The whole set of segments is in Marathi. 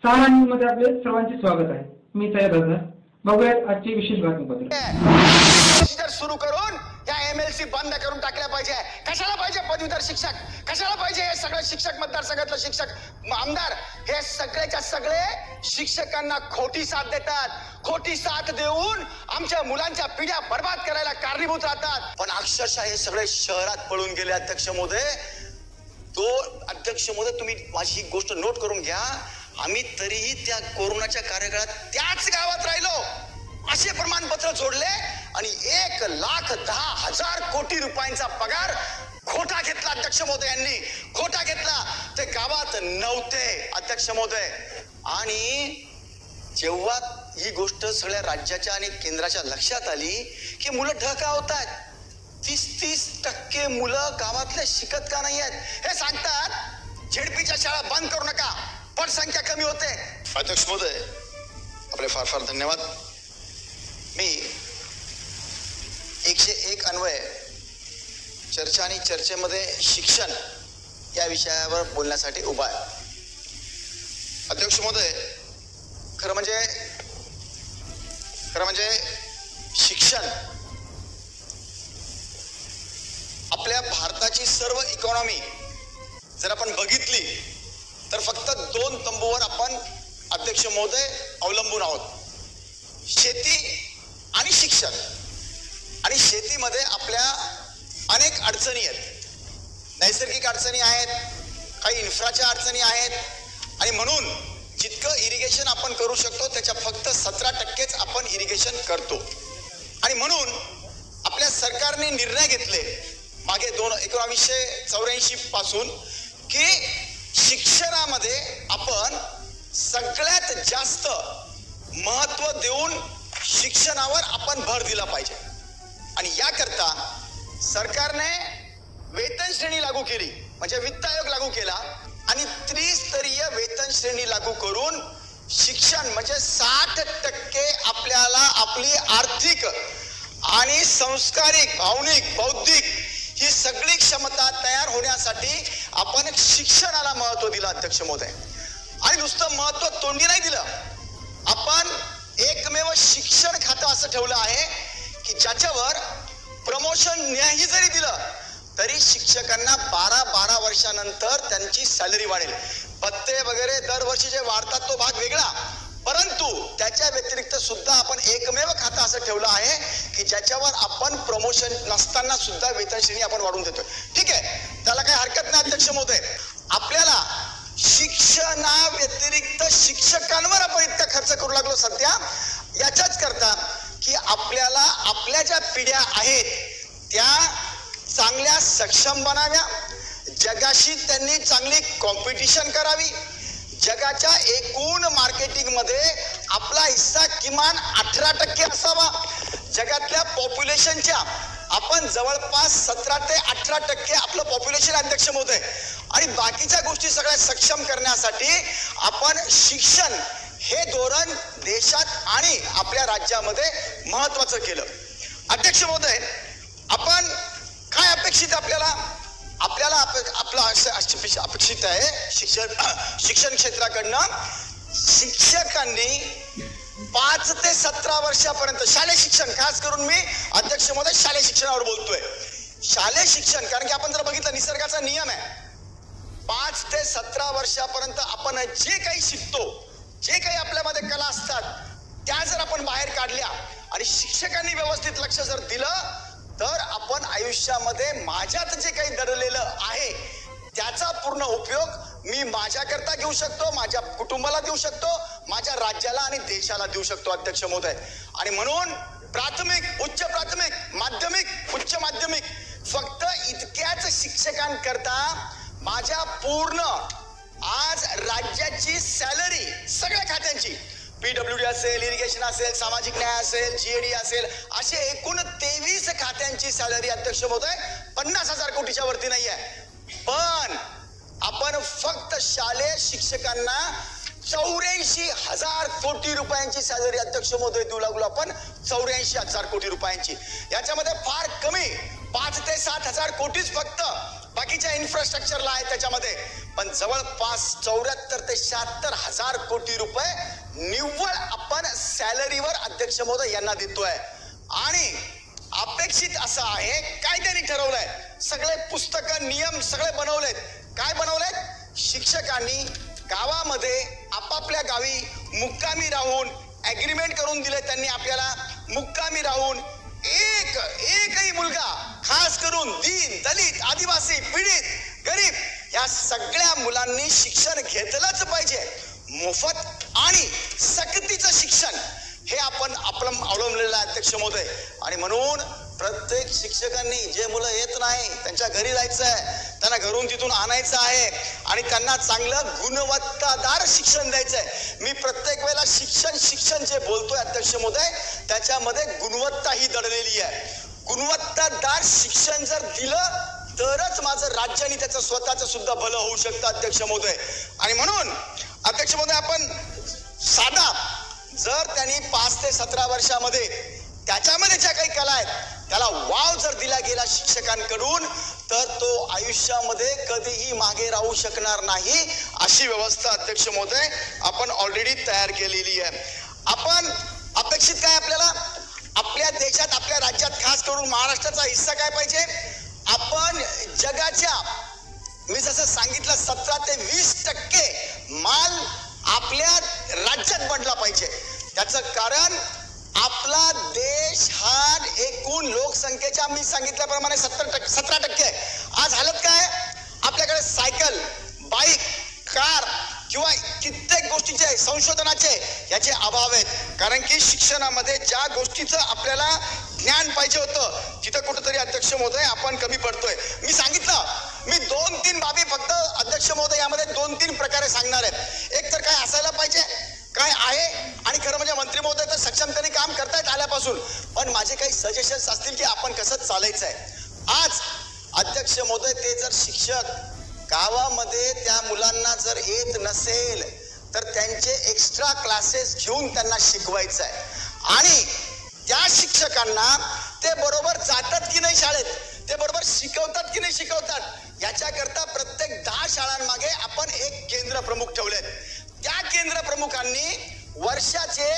सहा न्यूजमध्ये आपले सर्वांचे स्वागत आहे. मी सय्यद हसन. बघूयात आजची विशेष बातमीपत्र. सुरू करून या एमएलसी बंद करून टाकल्या पाहिजे. कशाला पाहिजे पदवीधर शिक्षक, कशाला पाहिजे हे सगळे शिक्षक, मतदारसंघातले शिक्षक, आमदार, हे सगळेच्या सगळे शिक्षकांना खोटी साथ देतात. खोटी साथ देऊन आमच्या मुलांच्या पिढ्या बर्बाद करायला कारणीभूत राहतात. पण अक्षरशः हे सगळे शहरात पळून गेले. अध्यक्ष महोदय, तो अध्यक्ष महोदय, तुम्ही माझी ही गोष्ट नोट करून घ्या. आम्ही तरीही त्या कोरोनाच्या कार्यकाळात त्याच गावात राहिलो, असे प्रमाणपत्र जोडले आणि 1,10,000 कोटी रुपयांचा पगार खोटा घेतला. अध्यक्ष महोदय यांनी खोटा घेतला. ते गावात नव्हते अध्यक्छ महोदय. आणि जेव्हा ही गोष्ट सगळ्या राज्याच्या आणि केंद्राच्या लक्षात आली की मुलं ढकावतात, 30% मुलं गावातले शिकत का नाही आहेत हे सांगतात. झेडपीच्या शाळा बंद करू नका, पटसंख्या कमी होते. अध्यक्ष महोदय, आपले फार फार धन्यवाद. मी 101 अन्वय चर्चा आणि चर्चेमध्ये शिक्षण या विषयावर बोलण्यासाठी उभा आहे. अध्यक्ष महोदय, खरं म्हणजे शिक्षण आपल्या भारताची सर्व इकॉनॉमी जर आपण बघितली तर फक्त 2 तंबूवर आपण अध्यक्ष महोदय अवलंबून आहोत, शेती आणि शिक्षण. आणि शेतीमध्ये आपल्या अनेक अडचणी आहेत, नैसर्गिक अडचणी आहेत, काही इन्फ्राच्या अडचणी आहेत. आणि म्हणून जितकं इरिगेशन आपण करू शकतो त्याच्या फक्त 17%च आपण इरिगेशन करतो. आणि म्हणून आपल्या सरकारने निर्णय घेतले मागे 1984 पासून की शिक्षणामध्ये आपण सगळ्यात जास्त महत्व देऊन शिक्षणावर आपण भर दिला पाहिजे. आणि याकरता सरकारने वेतन श्रेणी लागू केली, म्हणजे वित्त आयोग लागू केला आणि त्रिस्तरीय वेतन श्रेणी लागू करून शिक्षण म्हणजे 60% आपल्याला आपली आर्थिक आणि सांस्कारिक, भावनिक, बौद्धिक ही सगळी क्षमता तयार होण्यासाठी आपण शिक्षणाला महत्व दिलं अध्यक्ष महोदय. आणि नुसतं महत्व तोंडी नाही दिलं, आपण एकमेव शिक्षण खातं असं ठेवलं आहे की ज्याच्यावर प्रमोशन न्यायही जरी दिलं तरी शिक्षकांना 12 वर्षानंतर त्यांची सॅलरी वाढेल. भत्ते वगैरे दरवर्षी जे वाढतात तो भाग वेगळा, परंतु त्याच्या व्यतिरिक्त सुद्धा आपण एकमेव खातं असं ठेवलं आहे की ज्याच्यावर आपण प्रमोशन नसताना सुद्धा वेतन श्रेणी आपण वाढवून देतोय. ठीक आहे, त्याला काही हरकत नाही अध्यक्ष महोदय. आपल्याला शिक्षणा व्यतिरिक्त शिक्षकांवर आपण इतका खर्च करू लागलो सध्या, याच्याच करता की आपल्याला आपल्या ज्या पिढ्या आहेत त्या चांगल्या सक्षम बनाव्या, जगाशी त्यांनी चांगली कॉम्पिटिशन करावी, जगाच्या एकूण मार्केटिंग मध्ये आपला हिस्सा किमान 18% असावा. जगातल्या पॉप्युलेशनच्या आपण जवळपास 17 ते 18% आपलं पॉप्युलेशन अध्यक्ष महोदय. आणि बाकीच्या गोष्टी सगळ्या सक्षम करण्यासाठी आपण शिक्षण हे धोरण देशात आणि आपल्या राज्यामध्ये महत्वाचं केलं. अध्यक्ष महोदय, आपण काय अपेक्षित आपल्याला आपलं अपेक्षित आहे शिक्षण क्षेत्राकडनं. शिक्षकांनी 5 ते 17 वर्षापर्यंत शालेय शिक्षण, खास करून मी अध्यक्ष महोदय शालेय शिक्षणावर बोलतोय. शालेय शिक्षण, कारण की आपण जर बघितलं निसर्गाचा नियम आहे, 5 ते 17 वर्षापर्यंत आपण जे काही शिकतो, जे काही आपल्यामध्ये कला असतात त्या जर आपण बाहेर काढल्या आणि शिक्षकांनी व्यवस्थित लक्ष जर दिलं तर आपण आयुष्यामध्ये माझ्यात जे काही दडलेलं आहे त्याचा पूर्ण उपयोग मी माझ्याकरता घेऊ शकतो, माझ्या कुटुंबाला देऊ शकतो, माझ्या राज्याला आणि देशाला देऊ शकतो अध्यक्ष महोदय. आणि म्हणून प्राथमिक, उच्च प्राथमिक, माध्यमिक, उच्च माध्यमिक फक्त इतक्याच शिक्षकांकरता माझ्या पूर्ण आज राज्याची सॅलरी सगळ्या खात्यांची, PWD असेल, इरिगेशन असेल, सामाजिक न्याय असेल, GAD असेल, असे एकूण 23 खात्यांची सॅलरी अध्यक्ष महोदय 50,000 कोटीच्या वरती नाही आहे. पण आपण फक्त शालेय शिक्षकांना 84,000 कोटी रुपयांची सॅलरी अध्यक्ष महोदय देऊ लागलो आपण. 84,000 कोटी रुपयांची. याच्यामध्ये फार कमी 5 ते 7,000 कोटीच फक्त बाकीच्या इन्फ्रास्ट्रक्चरला आहे त्याच्यामध्ये. पण जवळपास 74 ते 76 हजार कोटी रुपये निव्वळ आपण सॅलरीवर अध्यक्ष महोदय यांना देतोय. आणि अपेक्षित असं आहे, कायद्याने ठरवलंय, सगळे पुस्तकं नियम सगळे बनवलेत. काय बनवलेत? शिक्षकांनी गावामध्ये आपापल्या गावी मुक्कामी राहून ऍग्रीमेंट करून दिले त्यांनी आपल्याला. मुक्कामी राहून एकही मुलगा, खास करून दीन, दलित, आदिवासी, पीडित, गरीब या सगळ्या मुलांनी शिक्षण घेतलंच पाहिजे. मोफत आणि सक्तीचं शिक्षण हे आपण अवलंबलेलं आहे अध्यक्ष महोदय. आणि म्हणून प्रत्येक शिक्षकांनी जे मुलं येत नाही त्यांच्या घरी जायचं आहे, त्यांना घरून तिथून आणायचं आहे आणि त्यांना चांगलं गुणवत्तादार शिक्षण द्यायचंय. मी प्रत्येक वेळेला शिक्षण जे बोलतोय अध्यक्ष महोदय, त्याच्यामध्ये गुणवत्ता ही दडलेली आहे. गुणवत्तादार शिक्षण जर दिलं तरच माझं राज्य आणि त्याचं स्वतःचं सुद्धा भलं होऊ शकतं अध्यक्ष महोदय. आणि म्हणून अध्यक्ष महोदय आपण साधा जर त्यांनी 5 ते 17 वर्षामध्ये त्याच्यामध्ये ज्या काही कला आहेत त्याला वाव जर दिला गेला शिक्षकांकडून तर तो आयुष्यामध्ये कधीही मागे राहू शकणार नाही. अशी व्यवस्था अध्यक्ष महोदय आपण ऑलरेडी तयार केलेली आहे. आपण अपेक्षित काय आपल्याला आपल्या देशात, आपल्या राज्यात, खास करून महाराष्ट्राचा हिस्सा काय पाहिजे? आपण जगाच्या, मी जसं सांगितलं, 17 ते 20% माल आपल्या राज्यात बनला पाहिजे. त्याचं कारण आपला देश हा एकूण लोकसंख्येच्या, मी सांगितल्याप्रमाणे 17% आहे. आज हालत काय? आपल्याकडे सायकल, बाईक, कार किंवा कित्येक गोष्टीचे संशोधनाचे याचे अभाव आहेत. कारण की शिक्षणामध्ये ज्या गोष्टीचं आपल्याला ज्ञान पाहिजे होतं तिथं कुठंतरी अध्यक्ष महोदय आपण कमी पडतोय. मी सांगितलं, मी 2-3 बाबी फक्त अध्यक्ष महोदय यामध्ये 2-3 प्रकारे सांगणार आहेत. एक तर काय असायला पाहिजे, काय आहे, आणि खरं म्हणजे मंत्री महोदय तर सक्षमतेने काम करतायत आल्यापासून, पण माझे काही सजेशन्स असतील की आपण कसं चालायचं आहे. आज अध्यक्ष महोदय ते जर शिक्षक गावामध्ये त्या मुलांना जर येत नसेल तर त्यांचे एक्स्ट्रा क्लासेस घेऊन त्यांना शिकवायचं आहे. आणि त्या शिक्षकांना ते बरोबर जातात की नाही शाळेत, ते बरोबर शिकवतात की नाही शिकवतात, याच्याकरता प्रत्येक 10 शाळांमागे आपण एक केंद्र प्रमुख ठेवलेत. त्या केंद्र प्रमुखांनी वर्षाचे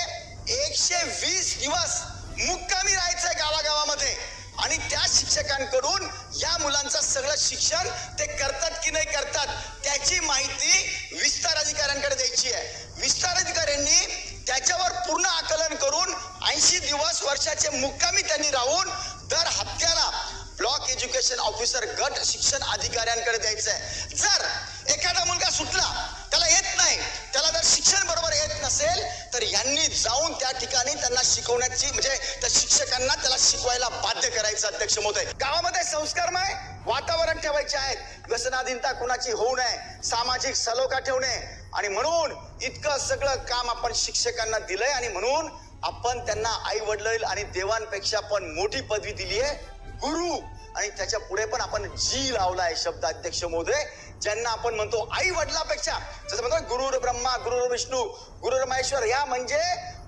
120 दिवस मुक्कामी राहायचंय गावागावामध्ये आणि त्या शिक्षकांकडून या मुलांचं सगळं शिक्षण ते करतात की नाही करतात त्याची माहिती विस्तार अधिकाऱ्यांकडे द्यायची आहे. विस्तार अधिकाऱ्यांनी त्याच्यावर पूर्ण आकलन करून 80 दिवस वर्षाचे मुक्कामी त्यांनी राहून दर हप्त्याला ब्लॉक एज्युकेशन ऑफिसर, गट शिक्षण अधिकाऱ्यांकडे द्यायचं आहे. जर एखादा मुलगा सुटला, त्याला येत नाही, त्याला जर शिक्षण बरोबर येत नसेल तर यांनी जाऊन त्या ठिकाणी त्यांना शिकवण्याची, म्हणजे त्या शिक्षकांना त्याला शिकवायला बाध्य करायचं अध्यक्ष महोदय. गावामध्ये संस्कारमय वातावरण ठेवायचे आहेत, व्यसनाधीनता कुणाची होऊ नये, सामाजिक सलोखा ठेवणे, आणि म्हणून इतकं सगळं काम आपण शिक्षकांना दिलंय. आणि म्हणून आपण त्यांना आई वडील आणि देवांपेक्षा पण मोठी पदवी दिली आहे, गुरु. आणि त्याच्या पुढे पण आपण जी लावलाय शब्द अध्यक्ष महोदय, ज्यांना आपण म्हणतो आई वडिलापेक्षा, जसं म्हणतो गुरुर ब्रह्मा, गुरुर विष्णू, गुरुर महेश्वर, या म्हणजे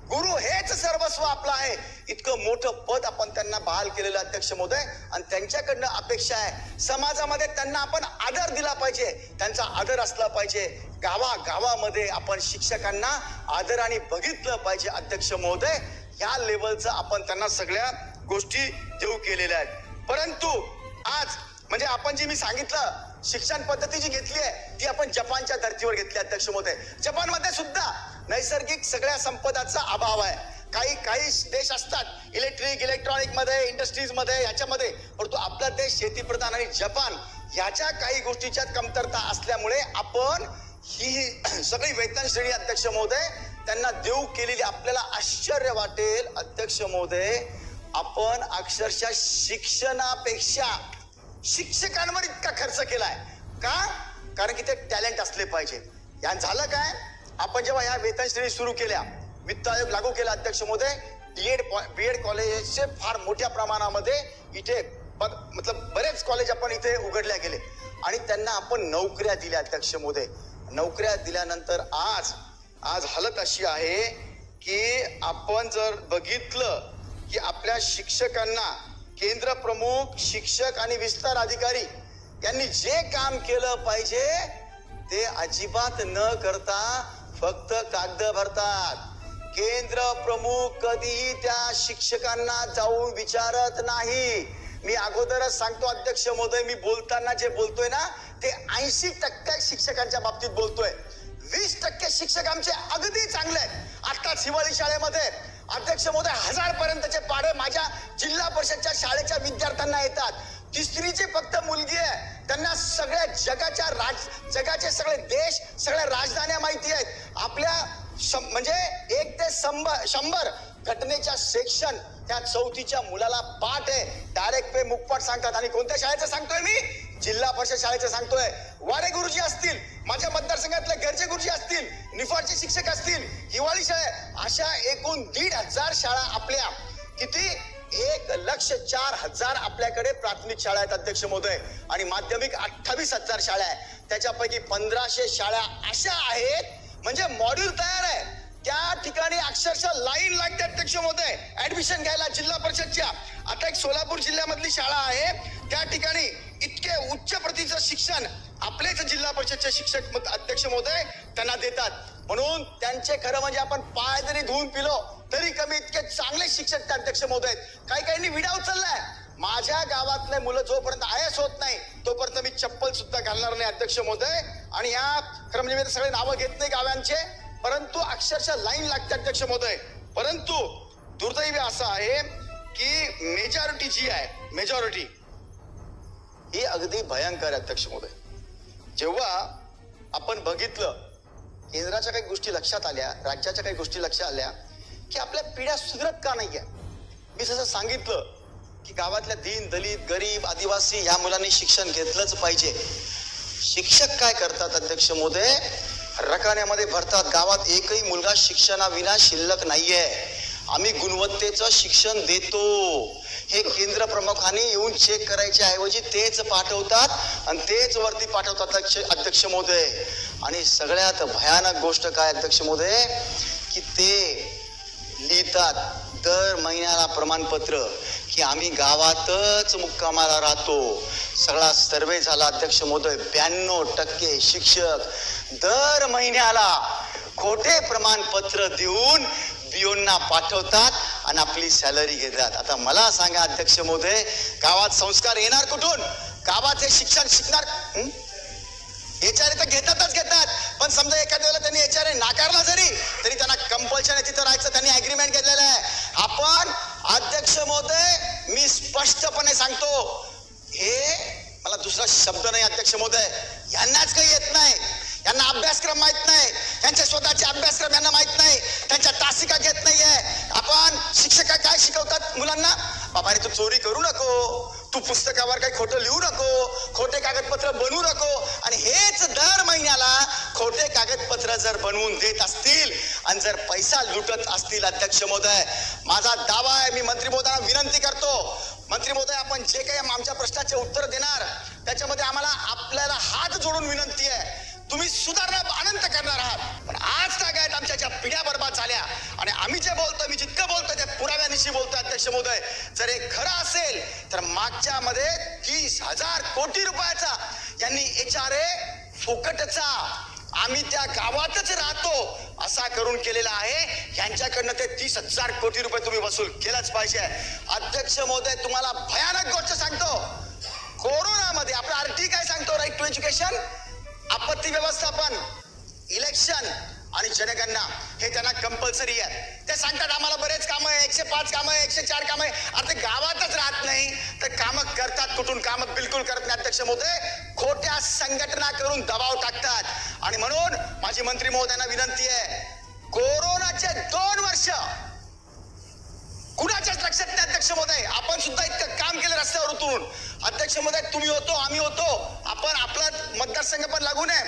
गुरु हेच सर्वस्व आपलं आहे. इतकं मोठं पद आपण त्यांना बहाल केलेलं अध्यक्ष महोदय. आणि त्यांच्याकडनं अपेक्षा आहे समाजामध्ये त्यांना आपण आदर दिला पाहिजे, त्यांचा आदर असला पाहिजे. गावागावामध्ये आपण शिक्षकांना आदराने बघितलं पाहिजे अध्यक्ष महोदय. या लेवलचं आपण त्यांना सगळ्या गोष्टी देऊ केलेल्या आहेत. परंतु आज म्हणजे आपण जी मी सांगितलं शिक्षण पद्धती जी घेतली आहे ती आपण जपानच्या धर्तीवर घेतली अध्यक्ष महोदय. जपानमध्ये सुद्धा नैसर्गिक सगळ्या संपदाचा अभाव आहे. काही देश असतात इलेक्ट्रॉनिक मध्ये, इंडस्ट्रीज मध्ये, याच्यामध्ये, परंतु आपला देश शेतीप्रधान आणि जपान याच्या काही गोष्टीच्या कमतरता असल्यामुळे आपण ही सगळी वेतन श्रेणी अध्यक्ष महोदय त्यांना देऊ केलेली. आपल्याला आश्चर्य वाटेल अध्यक्ष महोदय, आपण अक्षरशः शिक्षणापेक्षा शिक्षकांवर इतका खर्च केलाय. का? कारण की ते टॅलेंट असले पाहिजे. या झालं काय, आपण जेव्हा या वेतन श्रेणी सुरू केल्या, वित्त आयोग लागू केला अध्यक्ष महोदय, बीएड कॉलेजचे फार मोठ्या प्रमाणामध्ये इथे बरेच कॉलेज आपण इथे उघडल्या गेले आणि त्यांना आपण नोकऱ्या दिल्या अध्यक्ष महोदय. नोकऱ्या दिल्यानंतर आज हालत अशी आहे की आपण जर बघितलं की आपल्या शिक्षकांना केंद्र प्रमुख, शिक्षक आणि विस्तार अधिकारी यांनी जे काम केलं पाहिजे ते अजिबात न करता फक्त कागद भरतात. केंद्र प्रमुख कधीही त्या शिक्षकांना जाऊन विचारत नाही. मी अगोदरच सांगतो अध्यक्ष महोदय, मी बोलताना जे बोलतोय ना ते 80% शिक्षकांच्या बाबतीत बोलतोय. 20% शिक्षक आमचे अगदी चांगले आहेत. आताच हिवाळी शाळेमध्ये अध्यक्ष महोदय 1000 पर्यंतचे पाढे माझ्या जिल्हा परिषदच्या शाळेच्या विद्यार्थ्यांना येतात. तिसरीची फक्त मुलगी आहे, त्यांना सगळ्या जगाचे सगळे देश, सगळ्या राजधान्या माहिती आहेत. आपल्या म्हणजे 1 ते 100 घटनेच्या सेक्शन त्या 4थीच्या मुलाला पाठ आहे. डायरेक्ट पे मुखपाठ सांगतात. आणि कोणत्या शाळेचं सांगतोय मी? जिल्हा परिषद शाळेचं सांगतोय. वाडे गुरुजी असतील, माझ्या मतदारसंघातले गरजे गुरुजी असतील, निफाडचे शिक्षक असतील, हिवाळी शाळे, अशा एकूण 1,500 शाळा आपल्या. किती? 1,04,000 आपल्याकडे प्राथमिक शाळा आहेत अध्यक्ष महोदय. आणि माध्यमिक 28,000 शाळा आहे. त्याच्यापैकी 1500 शाळा अशा आहेत म्हणजे मॉड्यूल तयार आहे. त्या ठिकाणी अक्षरशः लाईन लागते अध्यक्ष महोदय ऍडमिशन घ्यायला जिल्हा परिषदच्या. आता एक सोलापूर जिल्ह्यामधली शाळा आहे, त्या ठिकाणी इतके उच्च प्रतीचं शिक्षण आपलेच जिल्हा परिषदचे शिक्षक अध्यक्ष महोदय त्यांना देतात. म्हणून त्यांचे खरं म्हणजे आपण पाय जरी धुवून पिलो तरी कमी इतके चांगले शिक्षक त्या अध्यक्ष महोदय. काही विडा उचललाय. माझ्या गावातले मुलं जोपर्यंत आयएस होत नाही तोपर्यंत मी चप्पल सुद्धा घालणार नाही अध्यक्ष महोदय. आणि या खरं म्हणजे मी सगळे नावं घेत नाही गावांचे, परंतु अक्षरशः लाईन लागते अध्यक्ष महोदय. परंतु दुर्दैवी असं आहे की मेजॉरिटी जी आहे, मेजॉरिटी ही अगदी भयंकर आहे अध्यक्ष महोदय. जेव्हा आपण बघितलं केंद्राच्या काही गोष्टी लक्षात आल्या, राज्याच्या काही गोष्टी लक्षात आल्या की आपल्या पिढ्या सुधरत का नाहीये. मी जसं सांगितलं की गावातल्या दीन, दलित, गरीब, आदिवासी या मुलांनी शिक्षण घेतलंच पाहिजे. शिक्षक काय करतात अध्यक्ष महोदय? रकान्यामध्ये भरतात. गावात एकही मुलगा शिक्षणाविना शिल्लक नाहीये. आम्ही गुणवत्तेचं शिक्षण देतो. हे केंद्र प्रमुखांनी येऊन चेक करायच्या ऐवजी तेच पाठवतात आणि तेच वरती पाठवतात अध्यक्ष महोदय. आणि सगळ्यात भयानक गोष्ट काय अध्यक्ष महोदय की ते लिहितात दर महिन्याला प्रमाणपत्र की आम्ही गावातच मुक्कामाला राहतो. सगळा सर्वे झाला अध्यक्ष महोदय. 92% शिक्षक दर महिन्याला खोटे प्रमाणपत्र देऊन बियोंना पाठवतात आणि आपली सॅलरी घेतात. आता मला सांगा अध्यक्ष महोदय, गावात संस्कार येणार कुठून? गावात हे शिक्षण शिकणार एचआरए तर घेतात, पण समजा एखाद्या वेळेला त्यांनी एचआरए नाकारला जरी तरी त्यांना कंपल्शन तिथं राहायचं, त्यांनी अग्रीमेंट घेतलेलं आहे. आपण अध्यक्ष महोदय मी स्पष्टपणे सांगतो, हे मला दुसरा शब्द नाही अध्यक्ष महोदय, यांनाच काही येत नाही. यांना अभ्यासक्रम माहित नाही, यांचे स्वतःचे अभ्यासक्रम यांना माहित नाही, त्यांच्या तासिका घेत नाहीये. आपण शिक्षक काय शिकवतात मुलांना? बाबा रे तू चोरी करू नको, तू पुस्तकावर काही खोटं लिहू नको, खोटे कागदपत्र बनवू नको. आणि हेच दर महिन्याला खोटे कागदपत्र जर बनवून देत असतील आणि जर पैसा लुटत असतील अध्यक्ष महोदय, माझा दावा आहे, मी मंत्री महोदयांना विनंती करतो, मंत्री महोदय आपण जे काही आमच्या प्रश्नाचे उत्तर देणार त्याच्यामध्ये आम्हाला आपल्याला हात जोडून विनंती आहे, तुम्ही सुधारणा अनंत करणार आहात. पण आज काय आमच्या ज्या पिढ्या बर्बाद झाल्या आणि आम्ही जे बोलतोय, मी जितकं बोलतोय ते पुराव्यानिशी बोलतोय अध्यक्ष महोदय. जर हे खरं असेल तर मागच्या मध्ये 30,000 कोटी रुपयाचा यांनी एचआरए फुकटचा आम्ही त्या गावातच राहतो असा करून केलेला आहे. यांच्याकडनं ते 30,000 कोटी रुपये तुम्ही वसूल केलंच पाहिजे. अध्यक्ष महोदय तुम्हाला भयानक गोष्ट सांगतो, कोरोनामध्ये आपला आरटी काय सांगतो, राईट टू एज्युकेशन, आपत्ती व्यवस्थापन, इलेक्शन आणि जनगणना हे त्यांना कंपल्सरी आहे. ते सांगतात आम्हाला बरेच कामं आहे, 105 कामं आहे, 104 कामं आहे. अरे ते गावातच राहत नाही तर कामं करतात कुठून? कामं बिलकुल करत नाही अध्यक्ष महोदय. खोट्या संघटना करून दबाव टाकतात. आणि म्हणून माझी मंत्री महोदयांना विनंती आहे, कोरोनाचे 2 वर्ष कुणाच्याच लक्षात नाही अध्यक्ष महोदय. आपण सुद्धा इतकं काम केलं रस्त्यावर उतरून. अध्यक्ष महोदय तुम्ही होतो, आम्ही होतो, आपण आपला मतदारसंघ पण लागू नये.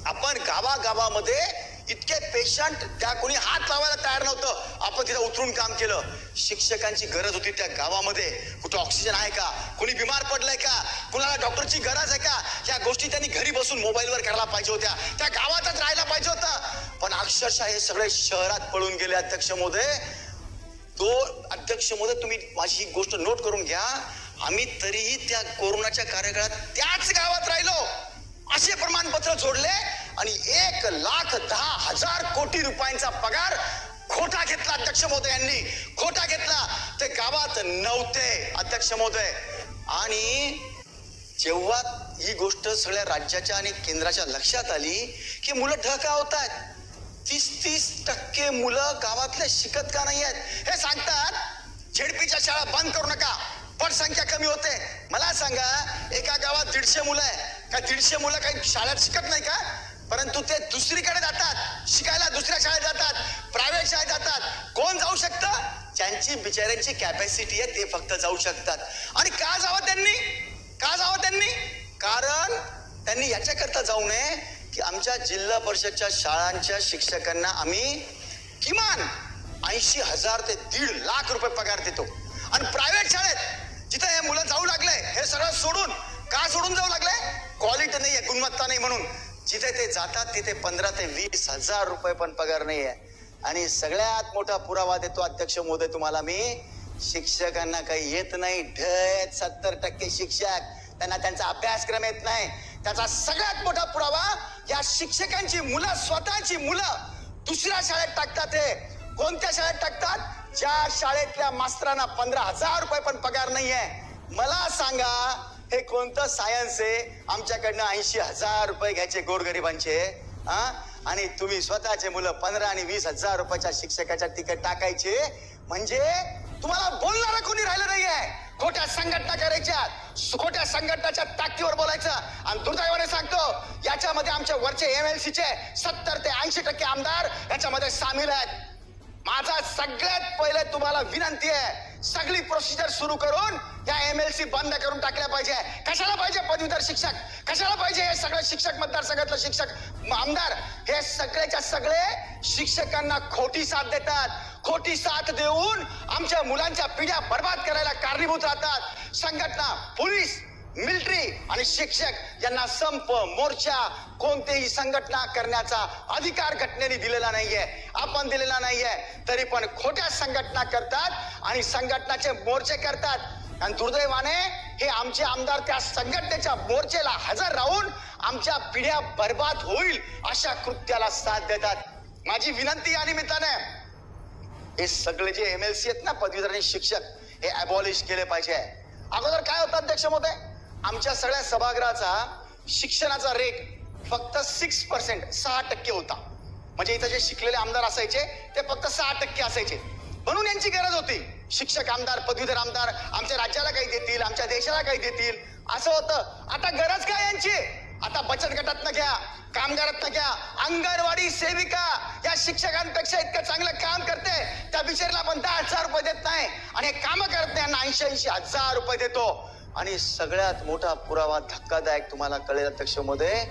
आपण गावागावामध्ये इतके पेशंट त्या कोणी हात लावायला तयार नव्हतं, आपण तिथं उतरून काम केलं. शिक्षकांची गरज होती त्या गावामध्ये, कुठं ऑक्सिजन आहे का, कोणी बिमार पडलंय का, कुणाला डॉक्टरची गरज आहे का, या गोष्टी त्यांनी घरी बसून मोबाईलवर करायला पाहिजे होत्या, त्या गावातच राहायला पाहिजे होतं. पण अक्षरशः हे सगळे शहरात पळून गेले अध्यक्ष महोदय. तो अध्यक्ष महोदय तुम्ही माझी ही गोष्ट नोट करून घ्या, आम्ही तरीही त्या कोरोनाच्या कार्यकाळात त्याच गावात राहिलो. असे प्रमाणपत्र जोडले आणि 1,10,000 कोटी रुपयांचा पगार खोटा घेतला अध्यक्ष महोदय यांनी. खोटा घेतला. ते गावात नव्हते अध्यक्ष महोदय. आणि जेव्हा ही गोष्ट सगळ्या राज्याच्या आणि केंद्राच्या लक्षात आली की मुलं ढका होत आहेत, 30% मुलं गावातले शिकत का नाही आहेत. हे सांगतात झेडपीच्या शाळा बंद करू नका, पटसंख्या कमी होते. मला सांगा, एका गावात 150 मुलं आहे का, 150 मुलं काही शाळेत शिकत नाही का? परंतु ते दुसरीकडे जातात शिकायला, दुसऱ्या शाळेत जातात, प्रायव्हेट शाळेत जातात. कोण जाऊ शकतं? ज्यांची बिचाऱ्यांची कॅपॅसिटी आहे ते फक्त जाऊ शकतात. आणि का जावं त्यांनी? का जावं त्यांनी? कारण त्यांनी याच्याकरता जाऊ नये की आमच्या जिल्हा परिषदच्या शाळांच्या शिक्षकांना आम्ही किमान 80,000 ते 1.5 लाख रुपये पगार देतो. आणि प्रायव्हेट शाळेत जिथे हे मुलं जाऊ लागले, हे सगळं सोडून का सोडून जाऊ लागले? क्वालिटी नाहीये, गुणवत्ता नाही म्हणून. जिथे ते जातात तिथे 15 ते 20,000 रुपये पण पगार नाहीये. आणि सगळ्यात मोठा पुरावा देतो अध्यक्ष महोदय तुम्हाला मी, शिक्षकांना काही येत नाही. 70% शिक्षक, त्यांना त्यांचा अभ्यासक्रम येत नाही. त्याचा सगळ्यात मोठा पुरावा या शिक्षकांची मुलं, स्वतःची मुलं दुसऱ्या शाळेत टाकतात. हे कोणत्या शाळेत टाकतात? ज्या शाळेतल्या मास्तरांना 15,000 रुपये पण पगार नाहीये. मला सांगा, हे कोणतं सायन्स आहे? आमच्याकडनं 80,000 रुपये घ्यायचे गोरगरिबांचे, आणि तुम्ही स्वतःचे मुलं 15 आणि 20,000 रुपयाच्या शिक्षकाच्या तिकीट टाकायचे. म्हणजे तुम्हाला बोलणारं कोणी राहिलं नाहीये. खोट्या संघटना करायच्या, खोट्या संघटनाच्या ताकदीवर बोलायचं. आणि दुर्दैवाने सांगतो, याच्यामध्ये आमच्या वरचे MLC चे 70 ते 80% आमदार याच्यामध्ये सामील आहेत. माझा सगळ्यात पहिले तुम्हाला विनंती आहे, सगळी प्रोसिजर सुरू करून या MLC बंद करून टाकल्या पाहिजे. कशाला पाहिजे पदवीधर शिक्षक? कशाला पाहिजे हे सगळे शिक्षक, मतदारसंघातलं शिक्षक, आमदार? हे सगळेच्या सगळे शिक्षकांना खोटी साथ देतात. खोटी साथ देऊन आमच्या मुलांच्या पिढ्या बर्बाद करायला कारणीभूत राहतात. संघटना, पोलीस, मिलिटरी आणि शिक्षक यांना संप, मोर्चा, कोणतेही संघटना करण्याचा अधिकार घटनेने दिलेला नाहीये, आपण दिलेला नाहीये. तरी पण खोट्या संघटना करतात आणि संघटनाचे मोर्चे करतात. आणि दुर्दैवाने हे आमचे आमदार त्या संघटनेच्या मोर्चेला हजर राहून आमच्या पिढ्या बर्बाद होईल अशा कृत्याला साथ देतात. माझी विनंती या निमित्ताने, हे सगळे जे MLC आहेत ना, पदवीधर आणि शिक्षक, हे अबॉलिश केले पाहिजे. अगोदर काय होतं अध्यक्ष महोदय? आमच्या सगळ्या सभागृहाचा शिक्षणाचा रेट फक्त 6% होता. म्हणजे इथं जे शिकलेले आमदार असायचे ते फक्त 6% असायचे. म्हणून यांची गरज होती. शिक्षक आमदार, पदवीधर आमदार आमच्या राज्याला काही देतील, आमच्या देशाला काही देतील, असं होतं. आता गरज काय यांची? आता बचत गटातनं घ्या, कामगारातनं घ्या, अंगणवाडी सेविका या शिक्षकांपेक्षा इतकं चांगलं काम करते, त्या बिचारीला आपण 10,000 रुपये देत नाही. आणि हे काम करत नाही, यांना 80,000 रुपये देतो. आणि सगळ्यात मोठा पुरावा धक्कादायक तुम्हाला कळेल अध्यक्ष महोदय,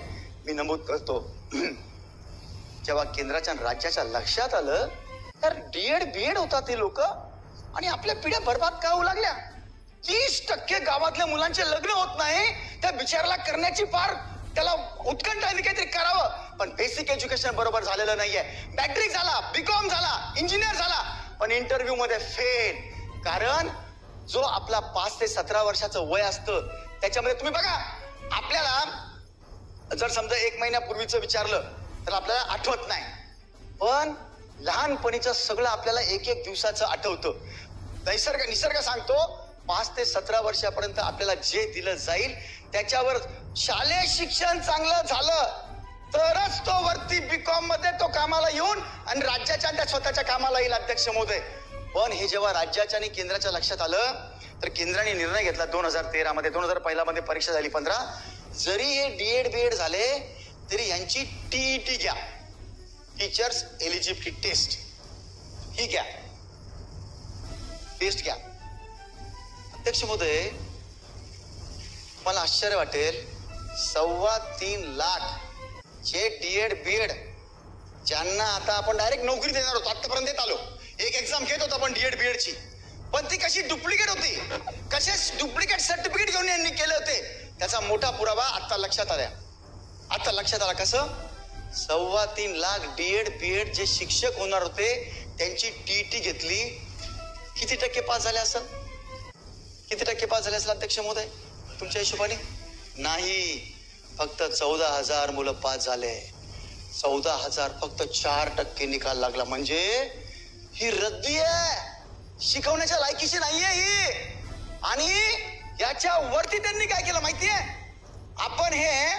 मी नमूद करतो. जेव्हा केंद्राच्या राज्याच्या लक्षात आलं तर DED होता ते लोक, आणि आपल्या पिढ्या बर्बाद का होऊ लागल्या. 30% गावातल्या मुलांचे लग्न होत नाही. त्या बिचाराला करण्याची फार त्याला उत्कंठा आहे, काहीतरी करावं. पण बेसिक एज्युकेशन बरोबर झालेलं नाहीये. मॅट्रिक झाला, BCom झाला, इंजिनियर झाला, पण इंटरव्ह्यू मध्ये फेल. कारण जो आपला 5 ते 17 वर्षाचं वय असतं त्याच्यामध्ये तुम्ही बघा, आपल्याला जर समजा 1 महिन्यापूर्वीचं विचारलं तर आपल्याला आठवत नाही, पण लहानपणीचं सगळं आपल्याला 1-1 दिवसाचं आठवतं. निसर्ग सांगतो 5 ते 17 वर्षापर्यंत आपल्याला जे दिलं जाईल त्याच्यावर शालेय शिक्षण चांगलं झालं तरच तो वरती BCom मध्ये तो कामाला येऊन आणि राज्याच्या त्या स्वतःच्या कामाला येईल अध्यक्ष महोदय. पण हे जेव्हा राज्याच्या आणि केंद्राच्या लक्षात आलं तर केंद्राने निर्णय घेतला 2013 मध्ये, 2015 मध्ये परीक्षा झाली 15. जरी हे DED झाले तरी यांची TET घ्या, टीचर्स एलिजिबिलिटी टेस्ट, ही घ्या, टेस्ट घ्या. अध्यक्ष महोदय, मला आश्चर्य वाटेल, 3.25 लाख जे DED ज्यांना आता आपण डायरेक्ट नोकरी देणार होतो, आतापर्यंत देत आलो. एक एक्झाम घेत होतो आपण DED ची, पण ती कशी डुप्लिकेट होती, कसे डुप्लिकेट सर्टिफिकेट घेऊन यांनी केले होते, त्याचा मोठा पुरावा आता लक्षात आला. आता लक्षात आला कसं? 3.25 लाख DED जे शिक्षक होणार होते त्यांची TET घेतली. किती टक्के पास झाले असेल? किती टक्के पास झाले असेल अध्यक्ष महोदय तुमच्या हिशोबाने? नाही, फक्त 14,000 मुलं पास झाले. 14,000 फक्त 4% निकाल लागला. म्हणजे ही रद्दी आहे, शिकवण्याच्या लायकीची नाहीये ही. आणि याच्या वरती त्यांनी काय केलं माहितीये? आपण हे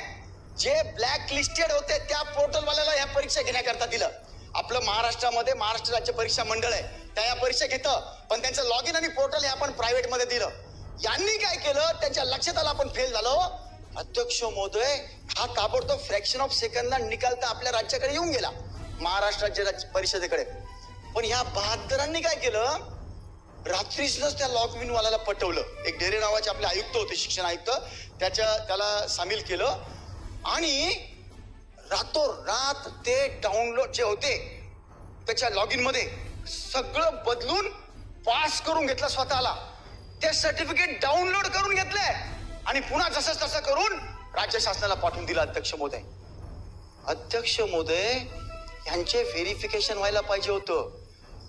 जे ब्लॅक लिस्टेड होते त्या पोर्टल वाल्याला ह्या परीक्षा घेण्याकरता दिलं. आपलं महाराष्ट्रामध्ये महाराष्ट्र राज्य परीक्षा मंडळ आहे, त्या या परीक्षा घेतं, पण त्यांचं लॉग इन आणि पोर्टल हे आपण प्रायव्हेट मध्ये दिलं. यांनी काय केलं, त्यांच्या लक्षात आलं आपण फेल झालो. अध्यक्ष महोदय, हा ताबडतोब फ्रॅक्शन ऑफ सेकंडला निकाल तर आपल्या राज्याकडे येऊन गेला, महाराष्ट्र राज्य परिषदेकडे. पण ह्या बहादरांनी काय केलं, रात्रीच त्या लॉग इन वाल्याला पटवलं. एक डेरे नावाचे आपले आयुक्त होते, शिक्षण आयुक्त, त्याला सामील केलं आणि रातोरात ते डाउनलोड जे होते त्याच्या लॉग इन मध्ये सगळं बदलून पास करून घेतलं स्वतःला. ते सर्टिफिकेट डाउनलोड करून घेतलंय आणि पुन्हा जसं तसं करून राज्य शासनाला पाठवून दिलं. अध्यक्ष महोदय, यांचे व्हेरिफिकेशन व्हायला पाहिजे होतं.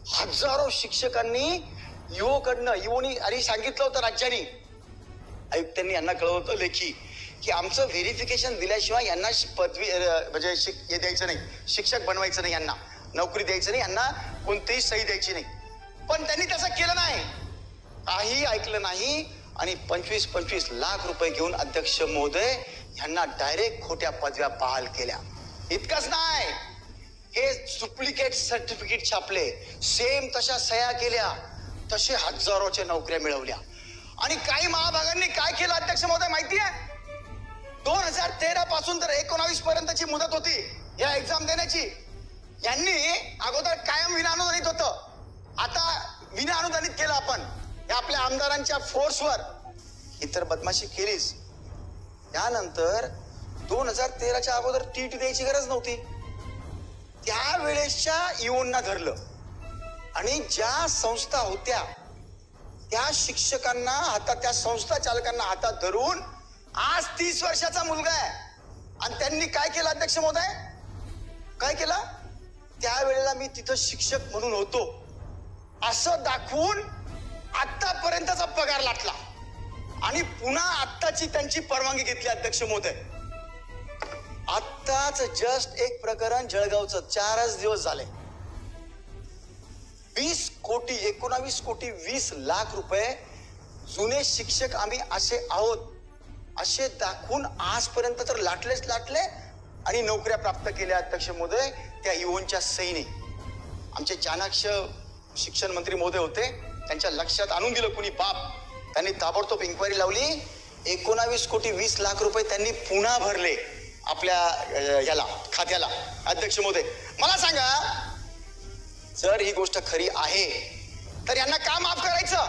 हजारो शिक्षकांनी इओनी आणि सांगितलं होतं राज्याने, आयुक्तांनी यांना कळवलं होतं लेखी की आमचं व्हेरिफिकेशन दिल्याशिवाय यांना पदवी म्हणजे हे द्यायचं नाही, शिक्षक बनवायचं नाही, यांना नोकरी द्यायचं नाही, यांना कोणतीही सही द्यायची नाही. पण त्यांनी तसं केलं नाही, काही ऐकलं नाही आणि 25-25 लाख रुपये घेऊन अध्यक्ष महोदय यांना डायरेक्ट खोट्या पदव्या बहाल केल्या. इतकंच नाही, हे डुप्लिकेट सर्टिफिकेट छापले, सेम तशा सह्या केल्या, तसे हजारोच्या नोकऱ्या मिळवल्या. आणि काही महाभागांनी काय केलं अध्यक्ष महोदय माहितीये? 2013 पासून तर 19 पर्यंतची मुदत होती या एक्झाम देण्याची. यांनी अगोदर कायम विनाअनुदानित होतं, आता विनाअनुदानित केलं आपण. या आपल्या आमदारांच्या फोर्सवर इतर बदमाशी केलीच. त्यानंतर 2013च्या अगोदर टीटी द्यायची गरज नव्हती. त्यावेळेसच्या इओनना धरलं आणि ज्या संस्था होत्या त्या शिक्षकांना हातात, त्या संस्था चालकांना हातात धरून आज 30 वर्षाचा मुलगा आहे. आणि त्यांनी काय केलं अध्यक्ष महोदय, काय केलं? त्यावेळेला मी तिथं शिक्षक म्हणून होतो असं दाखवून आतापर्यंतचा पगार लाटला आणि पुन्हा आत्ताची त्यांची परवानगी घेतली. अध्यक्ष महोदय, आत्ताच जस्ट एक प्रकरण जळगावचं 4च दिवस झाले. 19 कोटी 20 लाख रुपये जुने शिक्षक आम्ही असे आहोत असे दाखवून आजपर्यंत तर लाटले आणि नोकऱ्या प्राप्त केल्या. अध्यक्ष महोदय, त्या इओनच्या सहीने. आमचे चाणाक्ष शिक्षण मंत्री महोदय होते, त्यांच्या लक्षात आणून दिलं कुणी बाप, त्यांनी ताबडतोब इन्क्वायरी लावली. 19 कोटी 20 लाख रुपये त्यांनी पुन्हा भरले आपल्या याला खात्याला. अध्यक्ष महोदय, मला सांगा, जर ही गोष्ट खरी आहे तर यांना का माफ करायचं?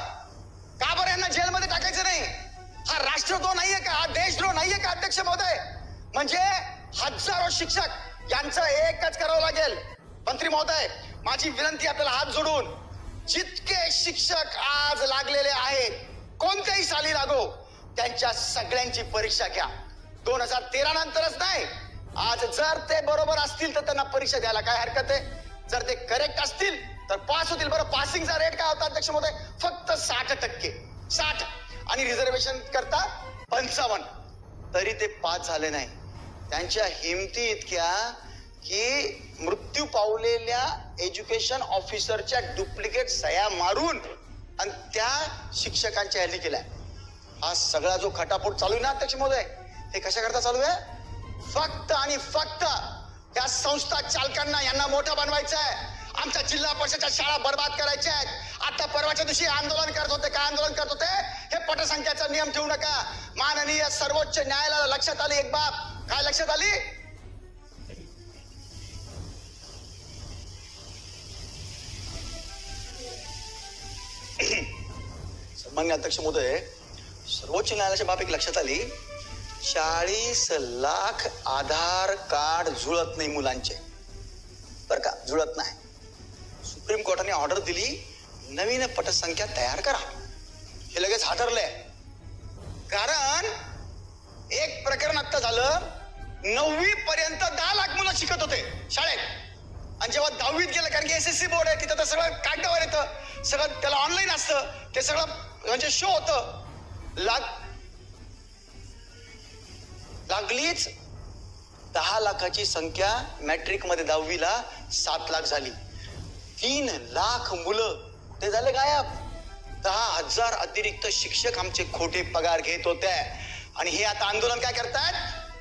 का बरं यांना जेलमध्ये टाकायचं नाही? हा राष्ट्रद्रोह नाहीये का? हा देशद्रोह नाहीये का अध्यक्ष महोदय? म्हणजे हजारो शिक्षक यांचं एकच करावं लागेल. मंत्री महोदय, माझी विनंती आपल्याला हात जोडून, जितके शिक्षक आज लागलेले आहेत, कोणत्याही साली लागो, त्यांच्या सगळ्यांची परीक्षा घ्या. 2013 नंतरच नाही, आज जर ते बरोबर असतील तर त्यांना परीक्षा द्यायला काय हरकत आहे? जर ते करेक्ट असतील तर पास होतील. बरं, पासिंगचा रेट काय होता अध्यक्ष महोदय? फक्त 60%, 60, आणि रिझर्वेशन करता 55, तरी ते पास झाले नाही. त्यांच्या हिमती इतक्या की मृत्यू पावलेल्या एज्युकेशन ऑफिसरच्या डुप्लिकेट सह्या मारून आणि त्या शिक्षकांच्या हल्ली केल्या. हा सगळा जो खटापट चालू आहे ना अध्यक्ष महोदय, हे कशा करता चालू आहे? फक्त आणि फक्त त्या संस्था चालकांना यांना मोठं बनवायचं आहे. आमच्या जिल्हा परिषदच्या शाळा बर्बाद करायच्या आहेत. आता परवाच्या दिवशी आंदोलन करत होते. काय आंदोलन करत होते? हे पटसंख्याचा नियम ठेवू नका. माननीय सर्वोच्च न्यायालयाला लक्षात आली एक बाब. काय लक्षात आली? सन्माननीय अध्यक्ष महोदय, सर्वोच्च न्यायालयाच्या बाब एक लक्षात आली. 40 लाख आधार कार्ड जुळत नाही मुलांचे, बरं का, जुळत नाही. सुप्रीम कोर्टाने ऑर्डर दिली, नवीन पटसंख्या तयार करा. हे लगेच हातरलंय. कारण एक प्रकरण आता झालं, 9वी पर्यंत 10 लाख मुलं शिकत होते शाळेत, आणि जेव्हा 10वीत गेलं, कारण की SSC बोर्ड आहे, तिथं तर सगळं कागदावर येतं, सगळं त्याला ऑनलाईन असतं, ते सगळं म्हणजे शो होतं. लाख लागलीच 10 लाखाची संख्या मॅट्रिक मध्ये 10वीला 7 लाख झाली. 3 लाख मुलं ते झाले गायब. 10,000 अतिरिक्त शिक्षक आमचे खोटे पगार घेत होते. आणि हे आता आंदोलन काय करतात?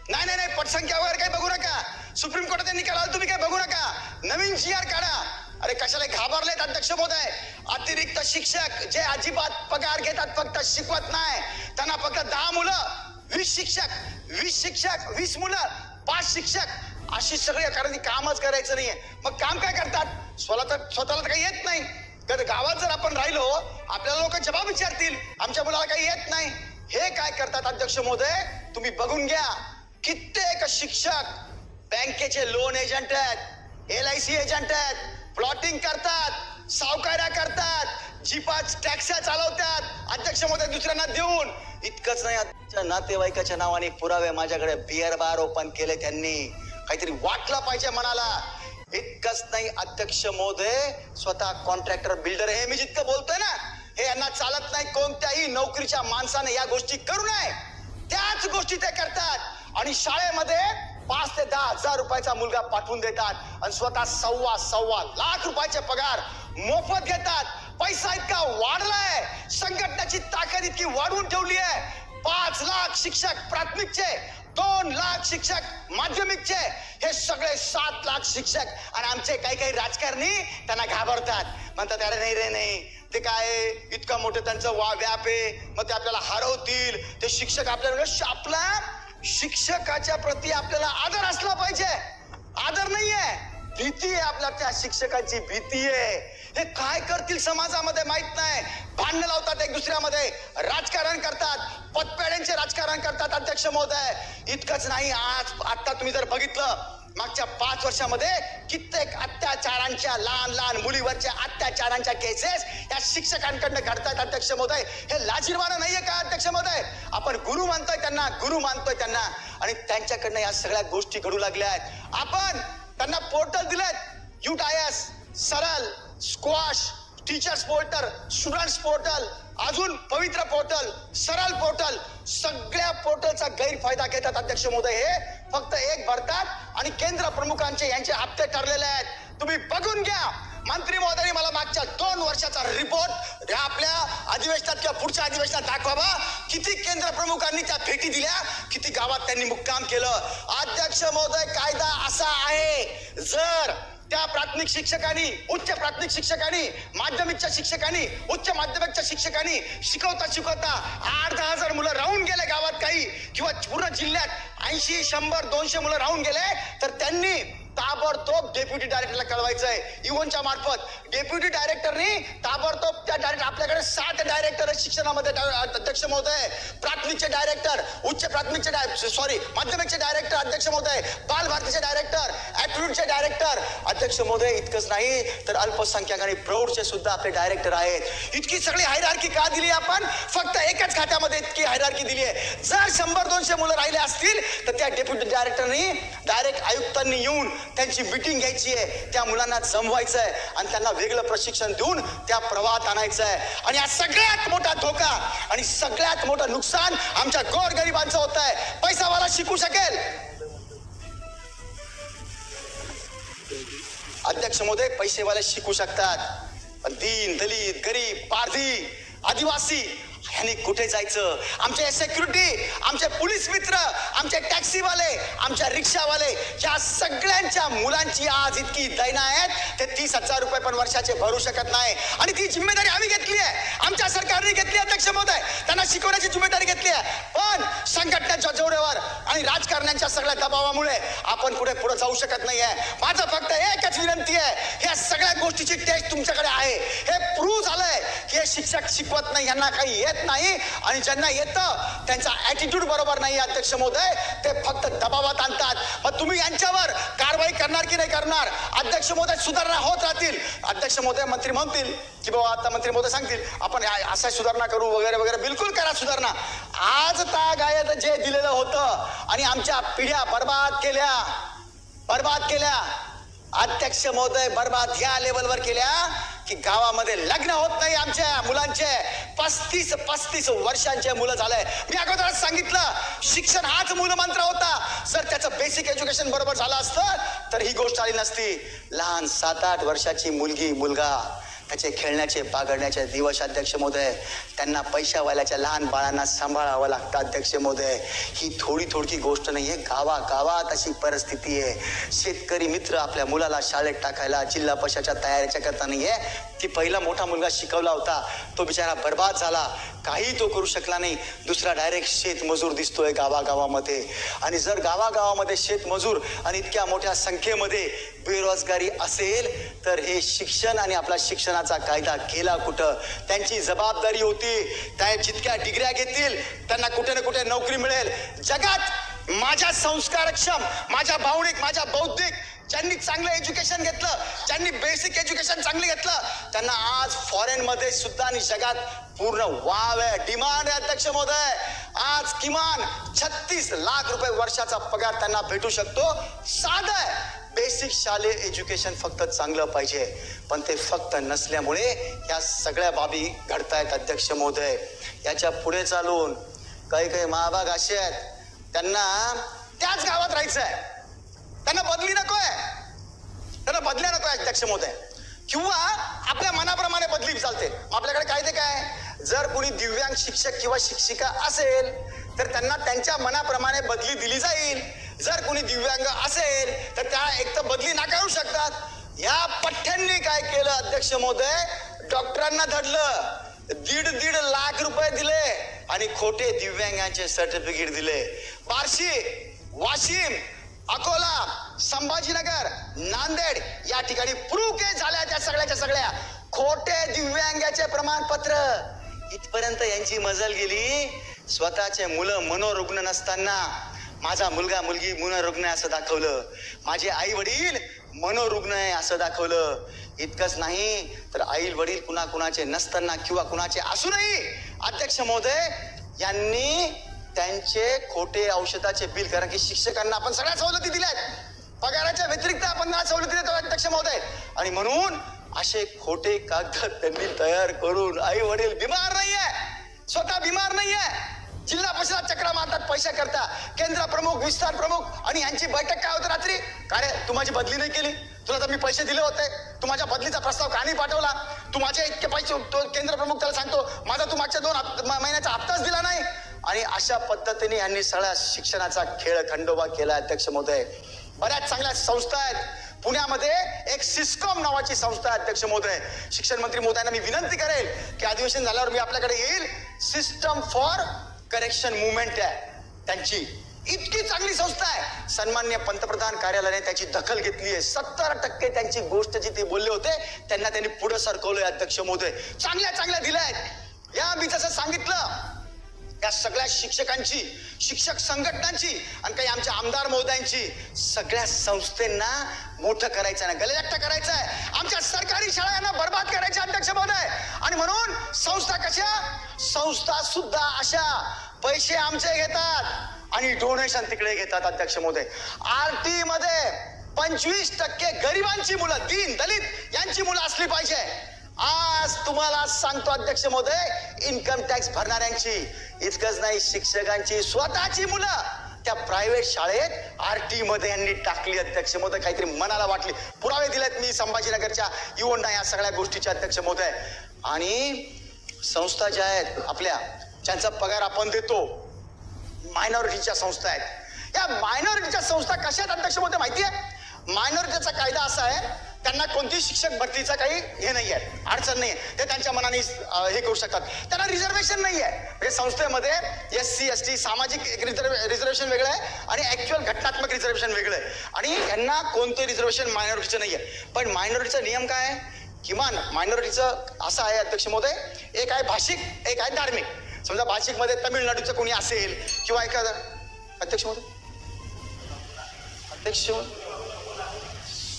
नाही नाही नाही, पटसंख्या वगैरे काही बघू नका, सुप्रीम कोर्टाचा निकाल आला तुम्ही काय बघू नका, नवीन GR काढा. अरे कशाला घाबरलेत अध्यक्ष महोदय? अतिरिक्त शिक्षक जे अजिबात पगार घेतात, फक्त शिकवत नाही, त्यांना फक्त 10 मुलं, 20 शिक्षक, 20 शिक्षक, 20 मुलं, 5 शिक्षक, अशी सगळी कारण कामच करायचं नाहीये. मग काम काय करतात? स्वतःला तर काही येत नाही. कधी गावात जर आपण राहिलो, आपल्याला लोक जबाब विचारतील, आमच्या मुलाला काही येत नाही. हे काय करतात अध्यक्ष महोदय? तुम्ही बघून घ्या. कित्येक शिक्षक बँकेचे लोन एजंट आहेत, LIC एजंट आहेत, प्लॉटिंग करतात, सावकार्या करतात, जीपात टॅक्स्या चालवतात अध्यक्ष महोदय दुसऱ्यांना देऊन. इतकंच नाही, नातेवाईकाच्या नावाने पुरावे माझ्याकडे बिअर बार ओपन केले त्यांनी. काहीतरी वाटलं पाहिजे मनाला. इतकंच नाही अध्यक्ष महोदय, स्वतः कॉन्ट्रॅक्टर बिल्डर, हे मी जितकं बोलतोय ना, हे यांना चालत नाही. कोणत्याही नोकरीच्या माणसाने या गोष्टी करू नये, त्याच गोष्टी ते करतात. आणि शाळेमध्ये 5 ते 10 हजार रुपयाचा मुलगा पाठवून देतात आणि स्वतः 1.25 लाख रुपयाचे पगार मोफत घेतात. पैसा इतका वाढलाय, संघटनेची ताकद इतकी वाढवून ठेवली आहे. 5 लाख शिक्षक प्राथमिकचे, 2 लाख शिक्षक माध्यमिकचे, हे सगळे 7 लाख शिक्षक. आणि आमचे काही राजकारणी त्यांना घाबरतात, म्हणतात अरे नाही रे नाही, ते काय इतकं मोठं त्यांचं व्याप आहे, मग ते आपल्याला हरवतील. ते शिक्षक आपला शिक्षकाच्या प्रती आपल्याला आदर असला पाहिजे. आदर नाहीये, भीती आहे आपल्या त्या शिक्षकांची, भीती आहे. हे काय करतील समाजामध्ये माहित नाही. भांडण लावतात एक दुसऱ्यामध्ये, राजकारण करतात, पतपेढ्यांचे राजकारण करतात अध्यक्ष महोदय. इतकंच नाही, आता तुम्ही जर बघितलं मागच्या 5 वर्षामध्ये कित्येक अत्याचारांच्या, लहान मुलीवरच्या अत्याचारांच्या केसेस या शिक्षकांकडनं घडतात अध्यक्ष महोदय. हे लाजिरवाणं नाहीये का अध्यक्ष महोदय? आपण गुरु मानतोय त्यांना, आणि त्यांच्याकडनं या सगळ्या गोष्टी घडू लागल्या आहेत. आपण त्यांना पोर्टल दिलेत, UTIS, सरल, squash, teachers portal, students portal, अजून पवित्र पोर्टल, सरल पोर्टल, सगळ्या पोर्टलचा गैरफायदा घेतात अध्यक्ष महोदय. हे फक्त एक भरतात आणि केंद्र प्रमुखांचे यांचे हप्ते ठरलेले आहेत. तुम्ही बघून घ्या. मंत्री महोदयांनी मला मागच्या 2 वर्षाचा रिपोर्ट आपल्या अधिवेशनात किंवा पुढच्या अधिवेशनात दाखवावा. किती केंद्र प्रमुखांनी त्या भेटी दिल्या, किती गावात त्यांनी मुक्काम केलं. अध्यक्ष महोदय, कायदा असा आहे, जर त्या प्राथमिक शिक्षकांनी, उच्च प्राथमिक शिक्षकांनी, माध्यमिकच्या शिक्षकांनी, उच्च माध्यमिकच्या शिक्षकांनी शिकवता 8-10 हजार मुलं राहून गेले गावात काही, किंवा पूर्ण जिल्ह्यात 80, 100, 200 मुलं राहून गेले, तर त्यांनी ताबडतोब डेप्युटी डायरेक्टरला कळवायचंय. इव्हनच्या मार्फत डेप्युटी डायरेक्टरनी ताबडतोब त्या आपल्याकडे 7 डायरेक्टर शिक्षणामध्ये अध्यक्ष महोदय. प्राथमिकचे डायरेक्टर, उच्च प्राथमिकचे माध्यमिकचे डायरेक्टर अध्यक्ष महोदय, बाल भारतीचे डायरेक्टर, ऍप्टिट्यूडचे डायरेक्टर अध्यक्ष महोदय. इतकंच नाही तर अल्पसंख्याक आणि प्रौढचे सुद्धा आपले डायरेक्टर आहेत. इतकी सगळी हायरार्की का दिली आपण? फक्त एकच खात्यामध्ये इतकी हायरार्की दिली आहे. जर 100-200 मुलं राहिले असतील तर त्या डेप्युटी डायरेक्टरनी डायरेक्ट आयुक्तांनी येऊन त्यांची मीटिंग घ्यायची आहे, त्या मुलांना जमवायचं आहे आणि त्यांना वेगळं प्रशिक्षण देऊन त्या प्रवाहात आणायचं आहे. आणि हा सगळ्यात मोठा धोका आणि सगळ्यात मोठं नुकसान आमच्या गोरगरिबांचं होत आहे. पैसावाला शिकू शकेल अध्यक्ष महोदय, पैसेवाले शिकू शकतात, पण दीन, दलित, गरीब, पारधी, आदिवासी ह्यांनी कुठे जायचं? आमचे सेक्युरिटी, आमचे पोलीस मित्र, आमचे टॅक्सीवाले, आमच्या रिक्षावाले, या सगळ्यांच्या मुलांची आज इतकी दैना आहेत, ते 30,000 रुपये पण वर्षाचे भरू शकत नाही. आणि ती जिम्मेदारी आम्ही घेतली आहे, आमच्या सरकारने घेतली अध्यक्ष महोदय. त्यांना शिकवण्याची जिम्मेदारी घेतली आहे. पण संघटनेच्या जोरावर आणि राजकारण्यांच्या सगळ्या दबावामुळे आपण पुढे जाऊ शकत नाहीये. माझं फक्त एकच विनंती आहे, या सगळ्या गोष्टीची टेस्ट तुमच्याकडे आहे. हे प्रूव्ह झालंय की हे शिक्षक शिकवत नाही, यांना काही येत नाही, आणि ज्यांना येतं त्यांचा ऍटिट्यूड बरोबर नाही अध्यक्ष महोदय. ते फक्त दबावात आणतात. मग तुम्ही यांच्यावर कारवाई करणार की नाही करणार? अध्यक्ष महोदय, सुधारणा होत राहतील. अध्यक्ष महोदय, मंत्री म्हणतील की बाबा, आता मंत्री महोदय सांगतील आपण असा सुधारणा करू वगैरे वगैरे. बिलकुल करा सुधारणा. आज तागायत जे दिलेलं होतं आणि आमच्या पिढ्या बर्बाद केल्या अध्यक्ष महोदय, बर्बाद या लेवलवर केल्या की गावामध्ये लग्न होत नाही आमच्या मुलांचे. 35 वर्षांचे मुलं झाले. मी अगोदरच सांगितलं, शिक्षण हाच मूलमंत्र होता. जर त्याचं बेसिक एज्युकेशन बरोबर झालं असतं तर ही गोष्ट आली नसती. लहान 7-8 वर्षाची मुलगी मुलगा त्याचे खेळण्याचे बागडण्याचे दिवस अध्यक्ष महोदय, त्यांना पैशावाल्याच्या लहान बाळांना सांभाळावं लागतं अध्यक्ष महोदय. ही थोडी गोष्ट नाहीये, गावागावात अशी परिस्थिती आहे. शेतकरी मित्र आपल्या मुलाला शाळेत टाकायला जिल्हा परिषदेच्या तयारीच्या करता नाहीये. ती पहिला मोठा मुलगा शिकवला होता, तो बिचारा बर्बाद झाला, काही तो करू शकला नाही. दुसरा डायरेक्ट शेतमजूर दिसतोय गावागावामध्ये. आणि जर गावागावामध्ये शेतमजूर आणि इतक्या मोठ्या संख्येमध्ये बेरोजगारी असेल तर हे शिक्षण आणि आपला शिक्षणाचा कायदा केला कुठं? त्यांची जबाबदारी होती, त्या जितक्या डिग्र्या घेतील त्यांना कुठे ना कुठे नोकरी मिळेल. जगात माझ्या संस्कारक्षम, माझ्या भावनिक, माझ्या बौद्धिक, ज्यांनी चांगलं एज्युकेशन घेतलं, ज्यांनी बेसिक एज्युकेशन चांगलं घेतलं, त्यांना आज फॉरेन मध्ये सुद्धा आणि जगात पूर्ण वाव आहे, डिमांड आहे अध्यक्ष महोदय. आज किमान 36 लाख रुपये वर्षाचा पगार त्यांना भेटू शकतो. साधं आहे, बेसिक शालेय एज्युकेशन फक्त चांगलं पाहिजे, पण ते फक्त नसल्यामुळे या सगळ्या बाबी घडतायत अध्यक्ष महोदय. याच्या पुढे चालून काही महाभाग असे आहेत, त्यांना त्याच गावात राहायचंय, त्यांना बदली नकोय, त्यांना बदल्या नकोय अध्यक्ष महोदय, किंवा आपल्या मनाप्रमाणे बदली चालते. आपल्याकडे कायदे काय, जर कोणी दिव्यांग शिक्षक किंवा शिक्षिका असेल तर त्यांना त्यांच्या मनाप्रमाणे बदली दिली जाईल. जर कोणी दिव्यांग असेल तर त्या एक तर बदली नाकारू शकतात. या पठ्ठ्यांनी काय केलं अध्यक्ष महोदय, डॉक्टरांना धडलं, 1.5 लाख रुपये दिले आणि खोटे दिव्यांगांचे सर्टिफिकेट दिले. बार्शी, वाशिम, अकोला, संभाजीनगर, नांदेड या ठिकाणी प्रूव्ह केस झाल्या त्या सगळ्याच्या सगळ्या. खोटे दिव्यांगाचे प्रमाणपत्र. इथपर्यंत यांची मजल गेली, स्वतःचे मुलं मनोरुग्ण नसताना माझा मुलगा मुलगी मनोरुग्ण आहे असं दाखवलं, माझे आई वडील मनोरुग्ण आहे असं दाखवलं. इतकंच नाही तर आई वडील कुणाचे नसताना किंवा कुणाचे असूनही अध्यक्ष महोदय यांनी त्यांचे खोटे औषधाचे बिल, कारण की शिक्षकांना आपण सगळ्या सवलती दिल्यात, पगाराच्या व्यतिरिक्त आपण सवलती देतो अध्यक्ष महोदय. आणि म्हणून असे खोटे कागद त्यांनी तयार करून आई वडील बिमार नाहीये, स्वतः बिमार नाहीये, जिल्हा परिषद चक्रा मारतात पैसे करता, केंद्र प्रमुख, विस्तार प्रमुख, आणि यांची बैठक काय होतं रात्री, का रे तू माझी बदली नाही केली, तुला तर मी पैसे दिले होते, तू माझ्या बदलीचा प्रस्ताव का नाही पाठवला, तू माझे इतके पैसे, तो केंद्र प्रमुख त्याला सांगतो माझा तू मागच्या 2 महिन्याचा हप्ताच दिला नाही. आणि अशा पद्धतीने यांनी सगळ्या शिक्षणाचा खेळ खंडोबा केला अध्यक्ष महोदय. बऱ्याच चांगल्या संस्था आहेत. पुण्यामध्ये एक सिस्कॉम नावाची संस्था आहे अध्यक्ष महोदय. शिक्षण मंत्री महोदयांना मी विनंती करेल की अधिवेशन झाल्यावर मी आपल्याकडे येईल. सिस्टम फॉर करेक्शन मुवमेंट आहे त्यांची, इतकी चांगली संस्था आहे. सन्मान्य पंतप्रधान कार्यालयाने त्याची दखल घेतली आहे. 70% त्यांची गोष्ट जी ते बोलले होते त्यांना त्यांनी पुढे सरकवलंय अध्यक्ष महोदय. चांगल्या दिल्या आहेत. या मी जसं सांगितलं, या सगळ्या शिक्षकांची, शिक्षक संघटनांची आणि काही आमच्या आमदार महोदयांची, सगळ्या संस्थांना मोठं करायचं आहे, गलेलट्ट करायचं आहे, आमच्या सरकारी शाळांना बर्बाद करायचे अध्यक्ष महोदय. आणि म्हणून संस्था कशा, संस्था सुद्धा अशा पैसे आमचे घेतात आणि डोनेशन तिकडे घेतात अध्यक्ष महोदय. आरटी मध्ये 25% गरिबांची मुलं, दीन दलित यांची मुलं असली पाहिजे. आज तुम्हाला सांगतो अध्यक्ष महोदय, इन्कम टॅक्स भरणाऱ्यांची, इतकंच नाही शिक्षकांची स्वतःची मुलं त्या प्रायव्हेट शाळेत आरटी मध्ये यांनी टाकली अध्यक्ष महोदय. काहीतरी मनाला वाटली, पुरावे दिलेत मी संभाजीनगरच्या युवना या सगळ्या गोष्टीचे अध्यक्ष महोदय. आणि संस्था ज्या आहेत आपल्या, ज्यांचा पगार आपण देतो, मायनॉरिटीच्या संस्था आहेत. या मायनॉरिटीच्या संस्था कशा आहेत अध्यक्ष महोदय माहिती आहे? मायनॉरिटीचा कायदा असा आहे, त्यांना कोणती शिक्षक भरतीचा काही हे नाहीये, अडचण नाहीये, ते त्यांच्या मनाने हे करू शकतात. त्यांना रिझर्वेशन नाहीये. म्हणजे संस्थेमध्ये SC ST सामाजिक रिझर्वेशन वेगळं आहे आणि ऍक्च्युअल घटनात्मक रिझर्वेशन वेगळं आहे. आणि यांना कोणतं रिझर्वेशन मायनॉरिटीचं नाहीये. पण मायनॉरिटीचा नियम काय आहे, किमान मायनॉरिटीचं असं आहे अध्यक्ष महोदय, एक आहे भाषिक, एक आहे धार्मिक. समजा भाषिक मध्ये तमिळनाडूचं कोणी असेल किंवा एखादं, अध्यक्ष महोदय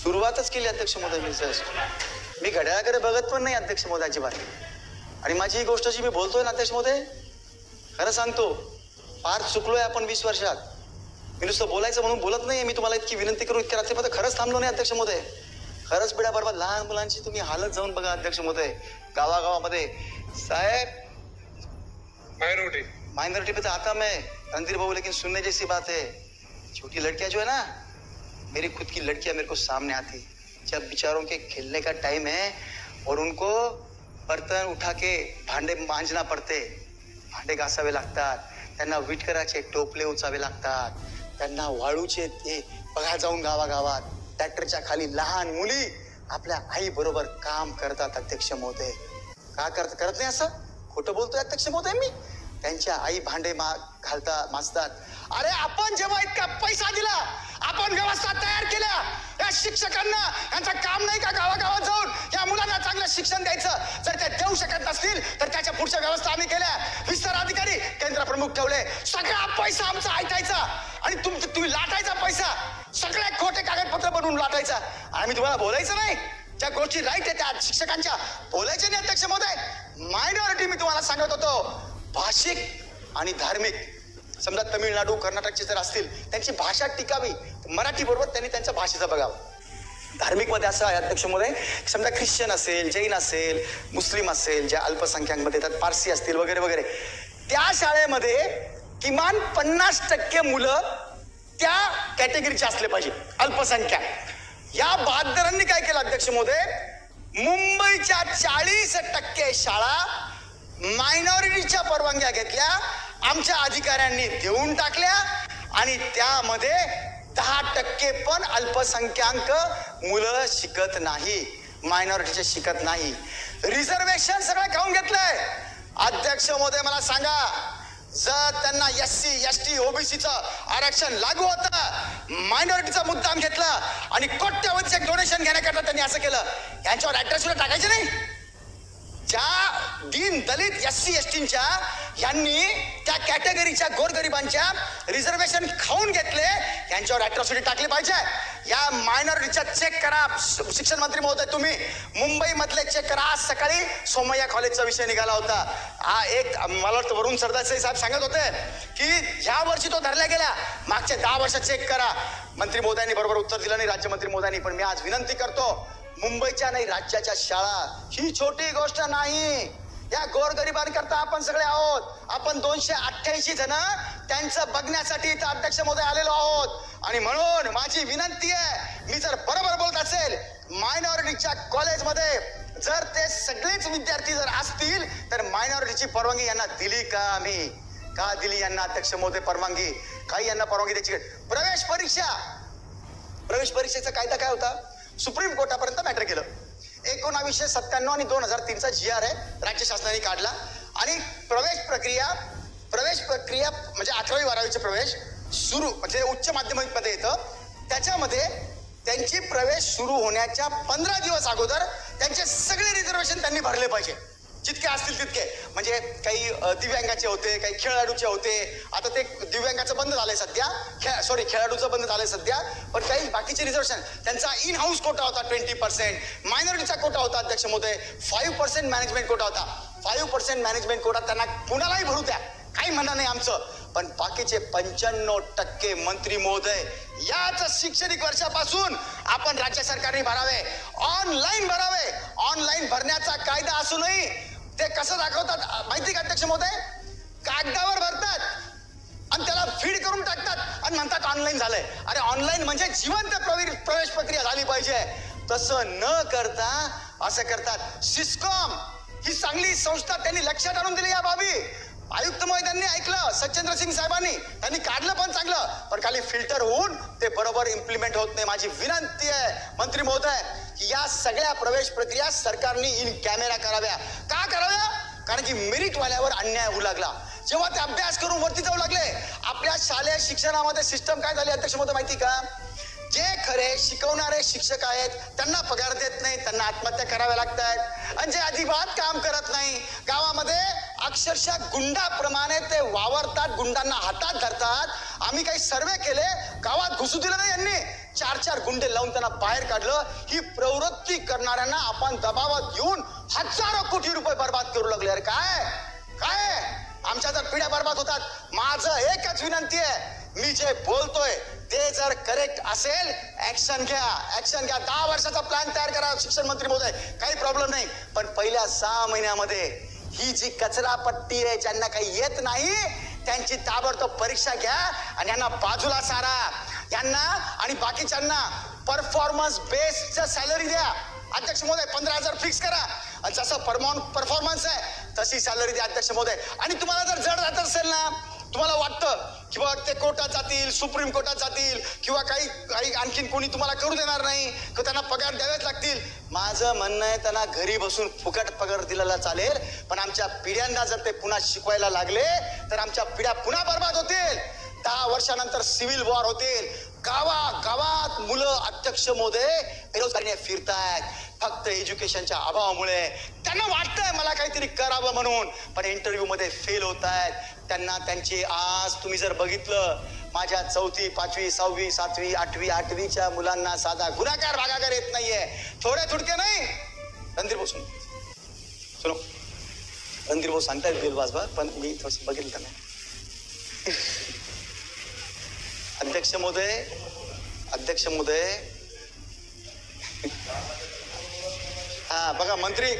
सुरुवातच केली अध्यक्ष महोदय. मी घड्याळाकडे बघत पण नाही अध्यक्ष महोदय अजिबात. आणि माझी ही गोष्ट जी मी बोलतोय ना अध्यक्ष महोदय, खरं सांगतो फार चुकलोय आपण 20 वर्षात. मी नुसतं बोलायचं म्हणून बोलत नाहीये. मी तुम्हाला इतकी विनंती करू, इतक्या रात्रीमध्ये खरंच थांबलो नाही अध्यक्ष महोदय. खरंच पिढ्या बरोबर लहान मुलांची तुम्ही हालत जाऊन बघा अध्यक्ष महोदय. गावागावामध्ये साहेब माइनॉरिटी में तो आता मैं रणधीर बाबू, लेकिन सुनने जैसी बात है, छोटी लड़कियां जो है ना, मेरी खुद की लड़कियां मेरे को सामने आती जब बिचारों के खेलने का टाइम है और उनको बर्तन उठा के भांडे मांजना पडते, भांडे घासावे लागतात, त्यांना विटकराचे टोपले उचावे लागतात, त्यांना वाळूचे ते बघा जाऊन गावागावात ट्रॅक्टरच्या खाली लहान मुली आपल्या आई बरोबर काम करतात. अध्यक्ष महोदय का करत नाही असं? खोटं बोलतोय अध्यक्ष महोदय मी? त्यांच्या आई भांडे माजतात. अरे आपण जेव्हा इतका पैसा दिला, आपण व्यवस्था तयार केल्या, या शिक्षकांना यांचं काम नाही का गावागावात जाऊन या मुलांना चांगलं शिक्षण द्यायचं? जर ते देऊ शकत नसतील तर त्याच्या पुढच्या व्यवस्था आम्ही केल्या. विस्तार अधिकारी केंद्र प्रमुख ठेवले. सगळा पैसा आमचा ऐकायचा आणि तुम्ही लाटायचा पैसा, सगळे खोटे कागदपत्र बनवून लाटायचा. आम्ही तुम्हाला बोलायचं नाही, ज्या गोष्टी राईट आहे त्या शिक्षकांच्या बोलायच्या नाही. अध्यक्ष महोदय, मायनॉरिटी मी तुम्हाला सांगत होतो, भाषिक आणि धार्मिक, समजा तमिळनाडू कर्नाटकचे जर असतील त्यांची भाषा टिकावी, मराठी बरोबर त्यांनी त्यांच्या भाषेचं बघावं. धार्मिक मध्ये असं आहे अध्यक्ष महोदय, समजा ख्रिश्चन असेल, जैन असेल, मुस्लिम असेल, ज्या अल्पसंख्याक येतात, पारसी असतील वगैरे वगैरे, त्या शाळेमध्ये किमान 50% मुलं त्या कॅटेगरीचे असले पाहिजे, अल्पसंख्याक. या बहादरांनी काय केलं अध्यक्ष महोदय, मुंबईच्या 40% शाळा मायनॉरिटीच्या परवानग्या घेतल्या, आमच्या अधिकाऱ्यांनी देऊन टाकल्या आणि त्यामध्ये 10% पण अल्पसंख्याक मुलं शिकत नाही, मायनॉरिटीचे शिकत नाही. रिझर्वेशन सगळं खाऊन घेतलंय. अध्यक्ष महोदय मला सांगा, जर त्यांना SC ST OBCचं आरक्षण लागू होतं, मायनॉरिटीचा मुद्दाम घेतला आणि कोट्यवधीचे डोनेशन घेण्याकरता त्यांनी असं केलं, यांच्यावर ऍड्रेस सुद्धा टाकायचे नाही. ज्या दीन दलित SC STच्या यांनी त्या कॅटेगरीच्या गोरगरिबांच्या रिझर्वेशन खाऊन घेतले, यांच्यावर अॅट्रॉसिटी टाकली पाहिजे. या मायनॉरिटीच्या चेक करा. शिक्षण मंत्री महोदय, तुम्ही मुंबई मधले चेक करा. आज सकाळी सोमय्या कॉलेजचा विषय निघाला होता. एक मला वाटतं वरुण सरदेसाई साहेब सांगत होते की ह्या वर्षी तो धरला गेला, मागच्या 10 वर्ष चेक करा. मंत्री महोदयांनी बरोबर उत्तर दिलं नाही, राज्यमंत्री महोदयांनी. पण मी आज विनंती करतो, मुंबईच्या नाही राज्याच्या शाळा ही छोटी गोष्ट नाही. या गोरगरिबांकरता आपण सगळे आहोत. आपण 288 जण त्यांचं बघण्यासाठी इथं अध्यक्ष महोदय आलेलो आहोत. आणि म्हणून माझी विनंती आहे, मी जर बरोबर बोलत असेल, मायनॉरिटीच्या कॉलेजमध्ये जर ते सगळेच विद्यार्थी जर असतील तर मायनॉरिटीची परवानगी यांना दिली का? आम्ही का दिली यांना अध्यक्ष महोदय परवानगी? काही यांना परवानगी द्यायची. प्रवेश परीक्षेचा कायदा काय होता? सुप्रीम कोर्टापर्यंत मॅटर केलं. 1997 आणि 2003चा GR आहे, राज्य शासनाने काढला. आणि प्रवेश प्रक्रिया म्हणजे 11वी 12वीचे प्रवेश सुरू म्हणजे उच्च माध्यमिक मध्ये येतं, त्याच्यामध्ये त्यांची प्रवेश सुरू होण्याच्या 15 दिवस अगोदर त्यांचे सगळे रिझर्वेशन त्यांनी भरले पाहिजे, जितके असतील तितके. म्हणजे काही दिव्यांगाचे होते, काही खेळाडूचे होते. आता ते दिव्यांगाचं बंद झालंय सध्या, खेळाडूचं बंद झालंय सध्या. पण काही बाकीचे रिझर्वेशन, त्यांचा इन हाऊस कोटा होता 20%, मायनॉरिटीचा कोटा होता अध्यक्ष महोदय 5% मॅनेजमेंट कोटा होता. 5% मॅनेजमेंट कोटा त्यांना कुणालाही भरू द्या, काही म्हणणं नाही आमचं. पण बाकीचे 95% मंत्री महोदय याच शैक्षणिक वर्षापासून आपण राज्य सरकारने भरावे, ऑनलाईन भरावे. ऑनलाईन भरण्याचा कायदा असूनही ते कसं दाखवतात माहिती का अध्यक्ष महोदय? कागदावर भरतात आणि त्याला फीड करून टाकतात आणि म्हणतात ऑनलाईन झालंय. अरे ऑनलाईन म्हणजे जिवंत प्रवेश प्रक्रिया झाली पाहिजे. तसं न करता असं करतात. सिस्कॉम ही चांगली संस्था, त्यांनी लक्षात आणून दिली या बाबी. आयुक्त महोदयांनी ऐकलं, सचिंद्र सिंग साहेबांनी, त्यांनी काढलं पण चांगलं, पण खाली फिल्टर होऊन ते बरोबर इम्प्लिमेंट होत नाही. माझी विनंती आहे मंत्री महोदय की या सगळ्या प्रवेश प्रक्रिया सरकारने इन कॅमेरा कराव्या. का कराव्या? कारण की मेरिट वाल्यावर अन्याय होऊ लागला. जेव्हा ते अभ्यास करून वरती जाऊ लागले, आपल्या शालेय शिक्षणामध्ये सिस्टम काय झाली अध्यक्ष महोदय माहिती का? जे खरे शिकवणारे शिक्षक आहेत त्यांना पगार देत नाही, त्यांना आत्महत्या कराव्या लागतात. आणि जे अजिबात काम करत नाही, गावामध्ये अक्षरशः गुंडाप्रमाणे ते वावरतात, गुंडांना हातात धरतात. आम्ही काही सर्वे केले, गावात घुसू दिलं नाही यांनी, 4 गुंडे लावून त्यांना बाहेर काढलं. ही प्रवृत्ती करणाऱ्यांना आपण दबावात घेऊन हजारो कोटी रुपये बर्बाद करू लागले. अरे काय काय आमच्या जर पिढ्या बर्बाद होतात. माझं एकच विनंती आहे, मी जे बोलतोय ते जर करेक्ट असेल, ऍक्शन घ्या. 10 वर्षाचा प्लॅन तयार करा शिक्षण मंत्री महोदय, काही प्रॉब्लेम नाही. पण पहिल्या 6 महिन्यामध्ये ही जी कचरा पट्टी आहे, ज्यांना काही येत नाही त्यांची ताबडतोब परीक्षा घ्या आणि यांना बाजूला सारा. यांना आणि बाकीच्यांना परफॉर्मन्स बेस्ड सॅलरी द्या. अध्यक्ष महोदय 15,000 फिक्स करा आणि जसं परफॉर्मन्स आहे तशी सॅलरी द्या अध्यक्ष महोदय. आणि तुम्हाला जर जड जात असेल ना, तुम्हाला वाटतं किंवा ते कोर्टात जातील, सुप्रीम कोर्टात जातील किंवा काही आणखीन कोणी तुम्हाला करू देणार नाही किंवा त्यांना पगार द्यावेच लागतील, माझं म्हणणं आहे त्यांना घरी बसून फुकट पगार दिलेला चालेल. पण आमच्या पिढ्यांना जर ते पुन्हा शिकवायला लागले तर आमच्या पिढ्या पुन्हा बर्बाद होतील. 10 वर्षानंतर सिव्हिल वॉर होतील. गावात मुलं अध्यक्ष महोदय बेरोजगारीने फिरतायत फक्त एज्युकेशनच्या अभावामुळे. त्यांना वाटतंय मला काहीतरी करावं म्हणून, पण इंटरव्ह्यू मध्ये फेल होत आहेत. त्यांना त्यांची आज तुम्ही जर बघितलं, माझ्या 4वी, 5वी, 6वी, 7वी, 8वी, 8वीच्या मुलांना साधा गुन्हागार भागाकार येत नाहीये. थोडे थुडके नाही. रणधीर भाऊ सुनो, रणधीर भाऊ सांगतायत बिल वाजवा, पण मी थोडस बघितलं त्यांना. अध्यक्ष महोदय हा बघा, मंत्री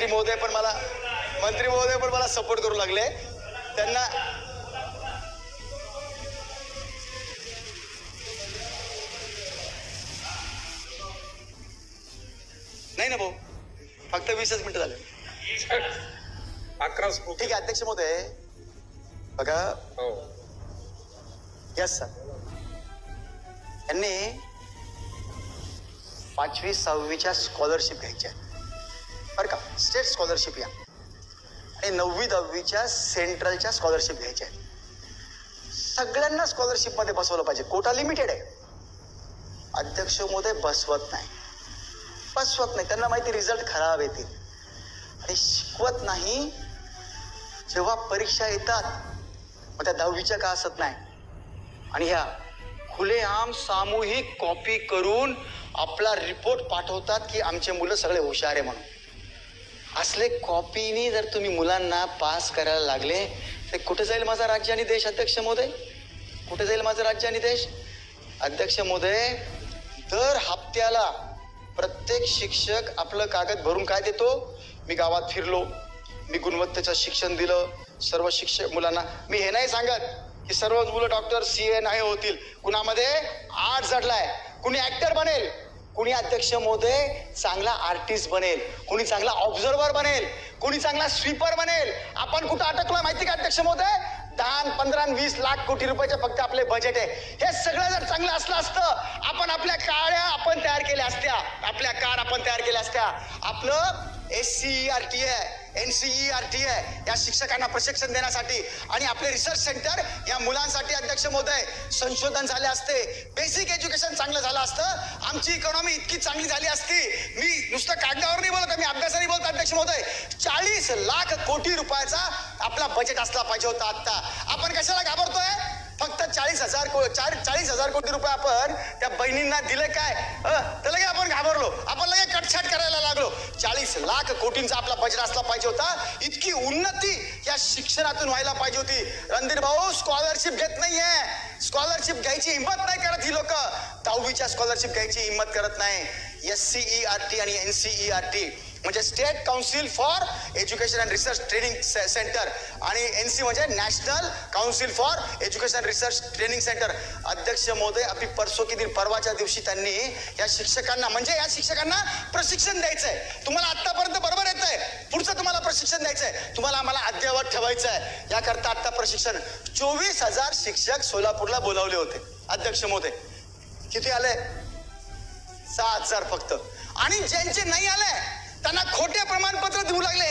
महोदय पण मला सपोर्ट करू लागले. त्यांना नाही ना भाऊ, फक्त 20च मिनिटं झाले. 11 ठीक आहे अध्यक्ष महोदय बघा. Yes sir. यांनी 5वी 6वीच्या स्कॉलरशिप घ्यायच्या बरं का, स्टेट स्कॉलरशिप या, आणि 9वी 10वीच्या सेंट्रलच्या स्कॉलरशिप घ्यायच्या आहेत. सगळ्यांना स्कॉलरशिप मध्ये बसवलं पाहिजे. कोटा लिमिटेड आहे. अध्यक्ष महोदय बसवत नाही. त्यांना माहिती रिझल्ट खराब येतील आणि शिकवत नाही. जेव्हा परीक्षा येतात मग त्या 10वीच्या का असत नाही, आणि ह्या खुलेआम सामूहिक कॉपी करून आपला रिपोर्ट पाठवतात की आमचे मुलं सगळे हुशार आहे म्हणून. असले कॉपीनी जर तुम्ही मुलांना पास करायला लागले तर कुठे जाईल माझा राज्य आणि देश अध्यक्ष महोदय? कुठे जाईल माझं राज्य आणि देश? अध्यक्ष महोदय, दर हप्त्याला प्रत्येक शिक्षक आपलं कागद भरून काय देतो, मी गावात फिरलो, मी गुणवत्तेचं शिक्षण दिलं सर्व शिक्षक मुलांना. मी हे नाही सांगत की सर्वच मुलं डॉक्टर CA नाही होतील. कुणामध्ये आर्ट जडलाय, कुणी ऍक्टर बनेल, कुणी अध्यक्ष महोदय चांगला आर्टिस्ट बनेल, कुणी चांगला ऑब्झर्वर बनेल, कुणी चांगला स्वीपर बनेल. आपण कुठं अटकलोय माहिती का अध्यक्ष महोदय? 10, 15, 20 लाख कोटी रुपयाचे फक्त आपले बजेट आहे. हे सगळं जर चांगलं असलं असतं, आपण आपल्या काळ्या आपण तयार केल्या असत्या, आपल्या कार आपण तयार केल्या असत्या. आपलं SCERT आहे, NCERT आहे या शिक्षकांना प्रशिक्षण देण्यासाठी, आणि आपले रिसर्च सेंटर या मुलांसाठी अध्यक्ष महोदय संशोधन झाले असते, बेसिक एज्युकेशन चांगलं झालं असतं, आमची इकॉनॉमी इतकी चांगली झाली असती. मी नुसतं कागदावर नाही बोलत, मी अभ्यासाने बोलतो अध्यक्ष महोदय. 40 लाख कोटी रुपयाचा आपला बजेट असला पाहिजे होता. आता आपण कशाला घाबरतोय? फक्त 40,000 कोटी रुपये आपण त्या बहिणींना दिले काय तर लगे आपण घाबरलो, आपण लगे कटछाट करायला लागलो. 40 लाख कोटींचा आपला बजेट असला पाहिजे होता. इतकी उन्नती या शिक्षणातून व्हायला पाहिजे होती. रणधीर भाऊ स्कॉलरशिप घेत नाहीये, स्कॉलरशिप घ्यायची हिंमत नाही करत ही लोक. 10वीच्या स्कॉलरशिप घ्यायची हिंमत करत नाही. SCERT आणि NCERT म्हणजे state council for education and research training centre, आणि NC म्हणजे national council for education research training centre. अध्यक्ष महोदय अभी परसों के दिन, परवाच्या दिवशी त्यांनी या शिक्षकांना प्रशिक्षण द्यायचंय. तुम्हाला आतापर्यंत बरोबर येतंय, पुढचं तुम्हाला प्रशिक्षण द्यायचंय, तुम्हाला आम्हाला अद्ययावत ठेवायचं आहे. याकरता आता प्रशिक्षण 24,000 शिक्षक सोलापूरला बोलावले होते. अध्यक्ष महोदय किती आले? 6,000 फक्त. आणि ज्यांचे नाही आले त्यांना खोटे प्रमाणपत्र देऊ लागले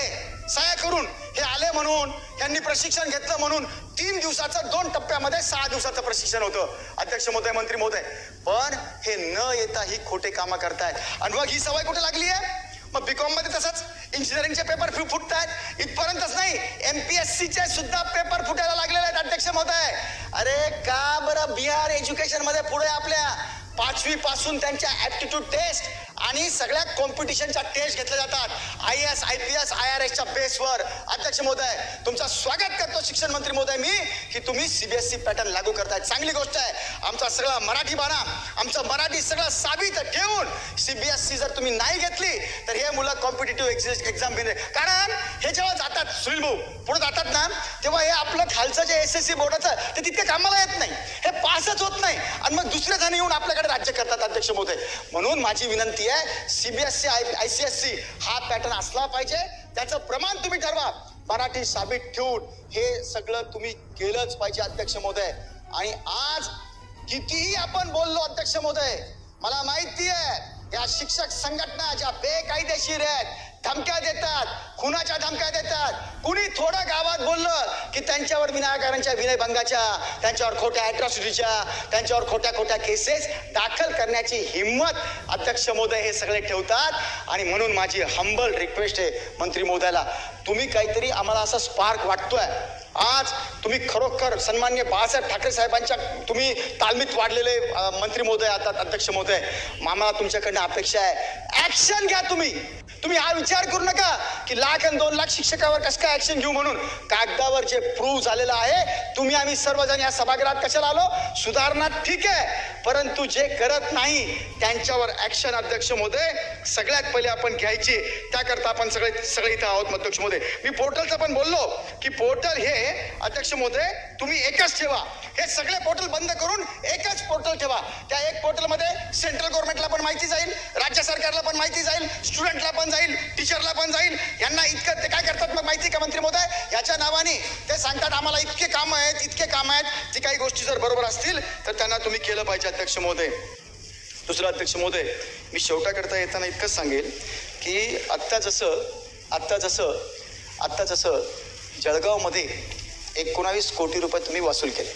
सह्या करून. हे आले म्हणून, त्यांनी प्रशिक्षण घेतलं म्हणून. 3 दिवसाचं 2 टप्प्यामध्ये 6 दिवसाचं प्रशिक्षण होतं अध्यक्ष महोदय, मंत्री महोदय. पण हे न येता ही खोटे कामं करतायत. आणि मग ही सवय कुठे लागली आहे? मग BCom मध्ये तसंच इंजिनिअरिंगचे पेपर फुटतायत. इथपर्यंतच नाही, MPSCचे सुद्धा पेपर फुटायला लागलेले आहेत अध्यक्ष महोदय. अरे का बरं बिहार एज्युकेशन मध्ये पुढे आपल्या 5वी पासून त्यांच्या ऍप्टिट्यूड टेस्ट आणि सगळ्या कॉम्पिटिशनच्या टेस्ट घेतल्या जातात IAS IPS IRSच्या बेसवर. अध्यक्ष महोदय, तुमचं स्वागत करतो शिक्षण मंत्री महोदय मी की तुम्ही CBSE पॅटर्न लागू करताय. चांगली गोष्ट आहे. आमचा सगळा मराठी बाणा, आमचं मराठी सगळं साबित ठेवून CBSE जर तुम्ही नाही घेतली तर हे मुलं कॉम्पिटिटिव्ह एक्झाम घेणे. कारण हे जेव्हा जातात सुनील भाऊ पुढे जातात ना, तेव्हा हे आपलं खालचं जे SSC बोर्डाचं ते तितके कामाला येत नाही, हे पासच होत नाही आणि मग दुसऱ्या जण येऊन आपल्याकडे राज्य करतात. अध्यक्ष महोदय, म्हणून माझी विनंती आहे, CBSE ICSE हा पॅटर्न असला पाहिजे. त्याचं प्रमाण तुम्ही ठरवा. मराठी साबित ठेवून हे सगळं तुम्ही केलंच पाहिजे. अध्यक्ष महोदय, आणि आज कितीही आपण बोललो अध्यक्ष महोदय, मला माहिती आहे या शिक्षक संघटना ज्या बेकायदेशीर आहेत, धमक्या देतात, खुनाच्या धमक्या देतात. कुणी थोडं गावात बोललं की त्यांच्यावर विनाकारांच्या विनयभंगाच्या, त्यांच्यावर खोट्या अॅट्रॉसिटीच्या, त्यांच्यावर खोट्या खोट्या केसेस दाखल करण्याची हिंमत अध्यक्ष महोदय हे सगळे ठेवतात. आणि म्हणून माझी हंबल रिक्वेस्ट आहे मंत्री महोदयाला, तुम्ही काहीतरी आम्हाला असा स्पार्क वाटतोय आज, तुम्ही खरोखर सन्माननीय बाळासाहेब ठाकरे साहेबांच्या तुम्ही तालमीत वाढलेले मंत्री महोदय आता अध्यक्ष महोदय, आम्हाला तुमच्याकडनं अपेक्षा आहे, ऍक्शन घ्या. तुम्ही हा विचार करू नका की 1,00,000 आणि 2,00,000 शिक्षकावर कसं काय ऍक्शन घेऊ म्हणून. कागदावर जे प्रूव्ह झालेलं आहे, तुम्ही आम्ही सर्वजण या सभागृहात कशाला आलो, सुधारणा ठीक आहे, परंतु जे करत नाही त्यांच्यावर ऍक्शन अध्यक्ष महोदय सगळ्यात पहिले आपण घ्यायची. त्याकरता आपण सगळे इथं आहोत अध्यक्ष महोदय. मी पोर्टलचं पण बोललो की पोर्टल हे अध्यक्ष महोदय तुम्ही एकच ठेवा. हे सगळे पोर्टल बंद करून एकच पोर्टल ठेवा. त्या एक पोर्टलमध्ये सेंट्रल गव्हर्नमेंटला पण माहिती जाईल, राज्य सरकारला पण माहिती जाईल, स्टुडंटला पण जाईल, टीचरला पण जाईल. यांना इतकं ते काय करतात मग माहिती का मंत्री महोदय, याच्या नावाने ते सांगतात आम्हाला इतके काम आहेत. जी काही गोष्टी जर बरोबर असतील तर त्यांना तुम्ही केलं पाहिजे अध्यक्ष महोदय. दुसरं अध्यक्ष महोदय, मी शेवटाकरता येताना इतकंच सांगेल की आत्ता जसं जळगावमध्ये 19 कोटी रुपये तुम्ही वसूल केले.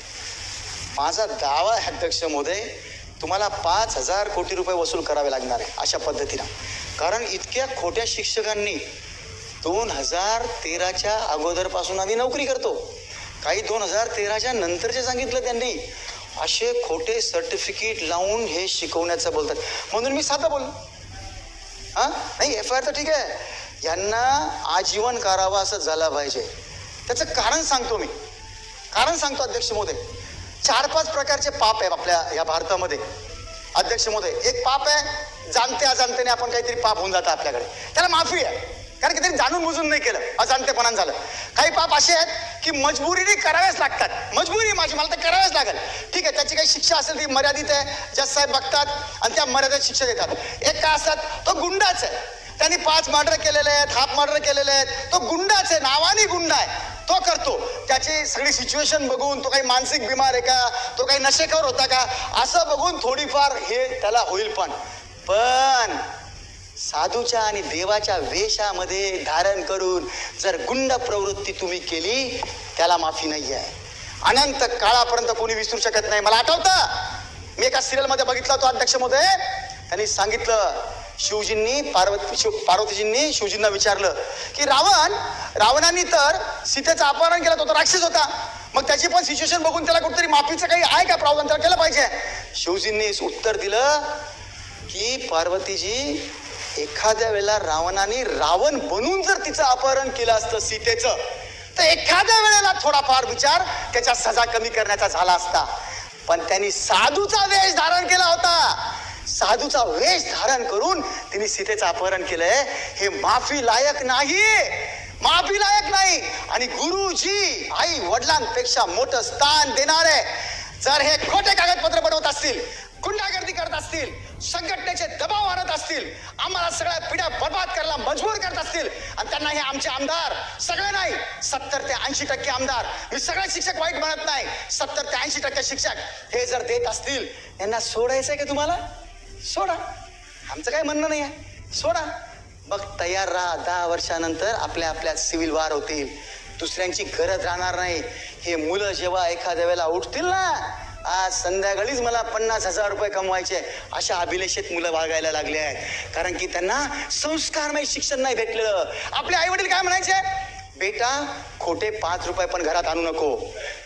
माझा दावा आहे अध्यक्ष महोदय, तुम्हाला 5,000 कोटी रुपये वसूल करावे लागणार आहे अशा पद्धतीनं. कारण इतक्या खोट्या शिक्षकांनी 2013च्या अगोदरपासून आम्ही नोकरी करतो, काही 2013च्या नंतरचे सांगितलं त्यांनी, असे खोटे सर्टिफिकेट लावून हे शिकवण्याचं बोलतात. म्हणून मी साधं बोल नाही, FIR तर ठीक आहे, यांना आजीवन कारावास झाला पाहिजे. त्याचं कारण सांगतो अध्यक्ष महोदय. 4-5 प्रकारचे पाप आहे आपल्या या भारतामध्ये अध्यक्ष महोदय. एक पाप आहे जाणते अजाणतेने आपण काहीतरी पाप होऊन जातं आपल्याकडे, त्याला माफी आहे, कारण की त्यांनी जाणून बुजून नाही केलं, अजाणतेपणानं झालं. काही पाप असे आहेत की मजबुरीने करावेच लागतात, मजबुरी माझी, मला तर करावेच लागेल, ठीक आहे, त्याची काही शिक्षा असेल ती मर्यादित आहे, जज साहेब बघतात आणि त्या मर्यादित शिक्षा देतात. एक काय असतात, तो गुंडाच आहे, त्यांनी 5 मर्डर केलेले आहेत, हाफ मर्डर केलेले आहेत, तो गुंडाच आहे, नावाने गुंडा आहे, तो करतो. त्याची सगळी सिच्युएशन बघून तो काही मानसिक बिमार आहे का, तो काही नशेखोर होता का, असं बघून थोडीफार हे त्याला होईल. पण साधूच्या आणि देवाच्या वेशामध्ये धारण करून जर गुंड प्रवृत्ती तुम्ही केली, त्याला माफी नाही आहे. अनंत काळापर्यंत कोणी विसरू शकत नाही. मला आठवतं मी एका सिरियल मध्ये बघितला तो अध्यक्ष महोदय, त्यांनी सांगितलं पार्वतीजींनी शिवजींना विचारलं की रावणाने तर सीतेचं अपहरण केलं, तो राक्षस होता, मग त्याची पण सिच्युएशन बघून त्याला कुठेतरी माफीचं काही आहे का प्रावधान, त्याला केलं पाहिजे. शिवजींनी उत्तर दिलं की पार्वतीजी, एखाद्या वेळेला रावणाने रावण बनून जर तिचं अपहरण केलं असतं सीतेचं, तर एखाद्या वेळेला थोडाफार विचार त्याच्या सजा कमी करण्याचा झाला असता. पण त्यांनी साधूचा वेश धारण केला होता, साधूचा वेश धारण करून तिने सीतेचं अपहरण केलंय. हे माफी लायक नाही. आणि गुरुजी आई वडिलांपेक्षा मोठं स्थान देणारे जर हे खोटे कागदपत्र बनवत असतील, गुंडागर्दी करत असतील, संघटनेचे दबाव आणत असतील, आम्हाला सगळ्या पिढ्या बर्बाद करायला मजबूर करत असतील, आणि त्यांना हे आमचे आमदार सगळे नाही 70 ते 80% आमदार, मी सगळे शिक्षक वाईट म्हणत नाही, 70 ते 80% शिक्षक हे जर देत असतील, यांना सोडायचंय का तुम्हाला? सोडा, आमचं काय म्हणणं नाही आहे, सोडा. मग तयार राहा, 10 वर्षानंतर आपल्या सिव्हिल वार होतील, दुसऱ्यांची गरज राहणार नाही. हे मुलं जेव्हा एखाद्या वेळेला उठतील ना, आज संध्याकाळीच मला 50,000 रुपये कमवायचे, अशा अभिलेषित मुलं वागायला लागले आहेत. कारण की त्यांना संस्कारमय शिक्षण नाही भेटलेलं. आपले आई वडील काय म्हणायचे, बेटा खोटे 5 रुपये पण घरात आणू नको.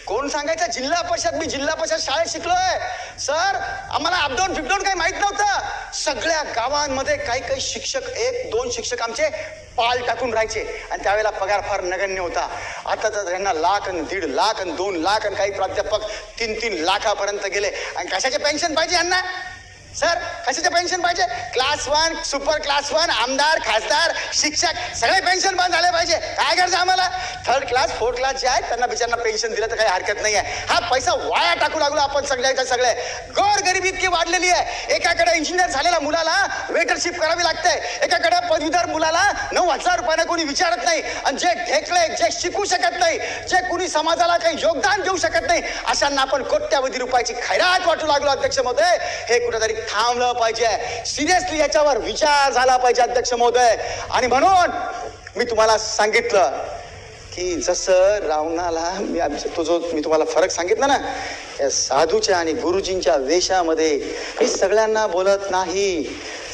कोण सांगायचं जिल्हा परिषद, मी जिल्हा परिषद शाळेत शिकलोय सर. आम्हाला अपडाऊन फिपडाऊन काही माहित नव्हतं. सगळ्या गावांमध्ये काही काही शिक्षक, 1-2 शिक्षक आमचे पाल टाकून राहायचे आणि त्यावेळेला पगार फार नगण्य होता. आता तर त्यांना लाख आणि 1.5 लाख आणि 2 लाख आणि काही प्राध्यापक 3-3 लाखापर्यंत गेले. आणि कशाचे पेन्शन पाहिजे यांना सर? कशाचे पेन्शन पाहिजे? क्लास 1, सुपर क्लास 1, आमदार, खासदार, शिक्षक सगळे पेन्शन बंद झाले पाहिजे. काय करायचं आम्हाला? 3rd क्लास 4th क्लास जे आहेत त्यांना बिचारांना पेन्शन दिलं तर काही हरकत नाही आहे. हा पैसा वाया टाकू लागलो आपण सगळे. गोर गरिबी इतकी वाढलेली आहे. एकाकडे इंजिनियर झालेल्या मुलाला वेटरशिप करावी लागते, एकाकडे पदवीधर मुलाला 9,000 रुपयाने कोणी विचारत नाही. आणि जे ढेकळे, जे शिकू शकत नाही, जे कुणी समाजाला काही योगदान देऊ शकत नाही, अशांना आपण कोट्यावधी रुपयाची खैरात वाटू लागलो. अध्यक्ष महोदय, हे कुठेतरी थांबलं पाहिजे. सिरियसली याच्यावर विचार झाला पाहिजे अध्यक्ष महोदय. आणि म्हणून मी तुम्हाला सांगितलं की जसं रावणाला मी तुम्हाला फरक सांगितला ना, या साधूच्या आणि गुरुजींच्या वेशामध्ये मी सगळ्यांना बोलत नाही.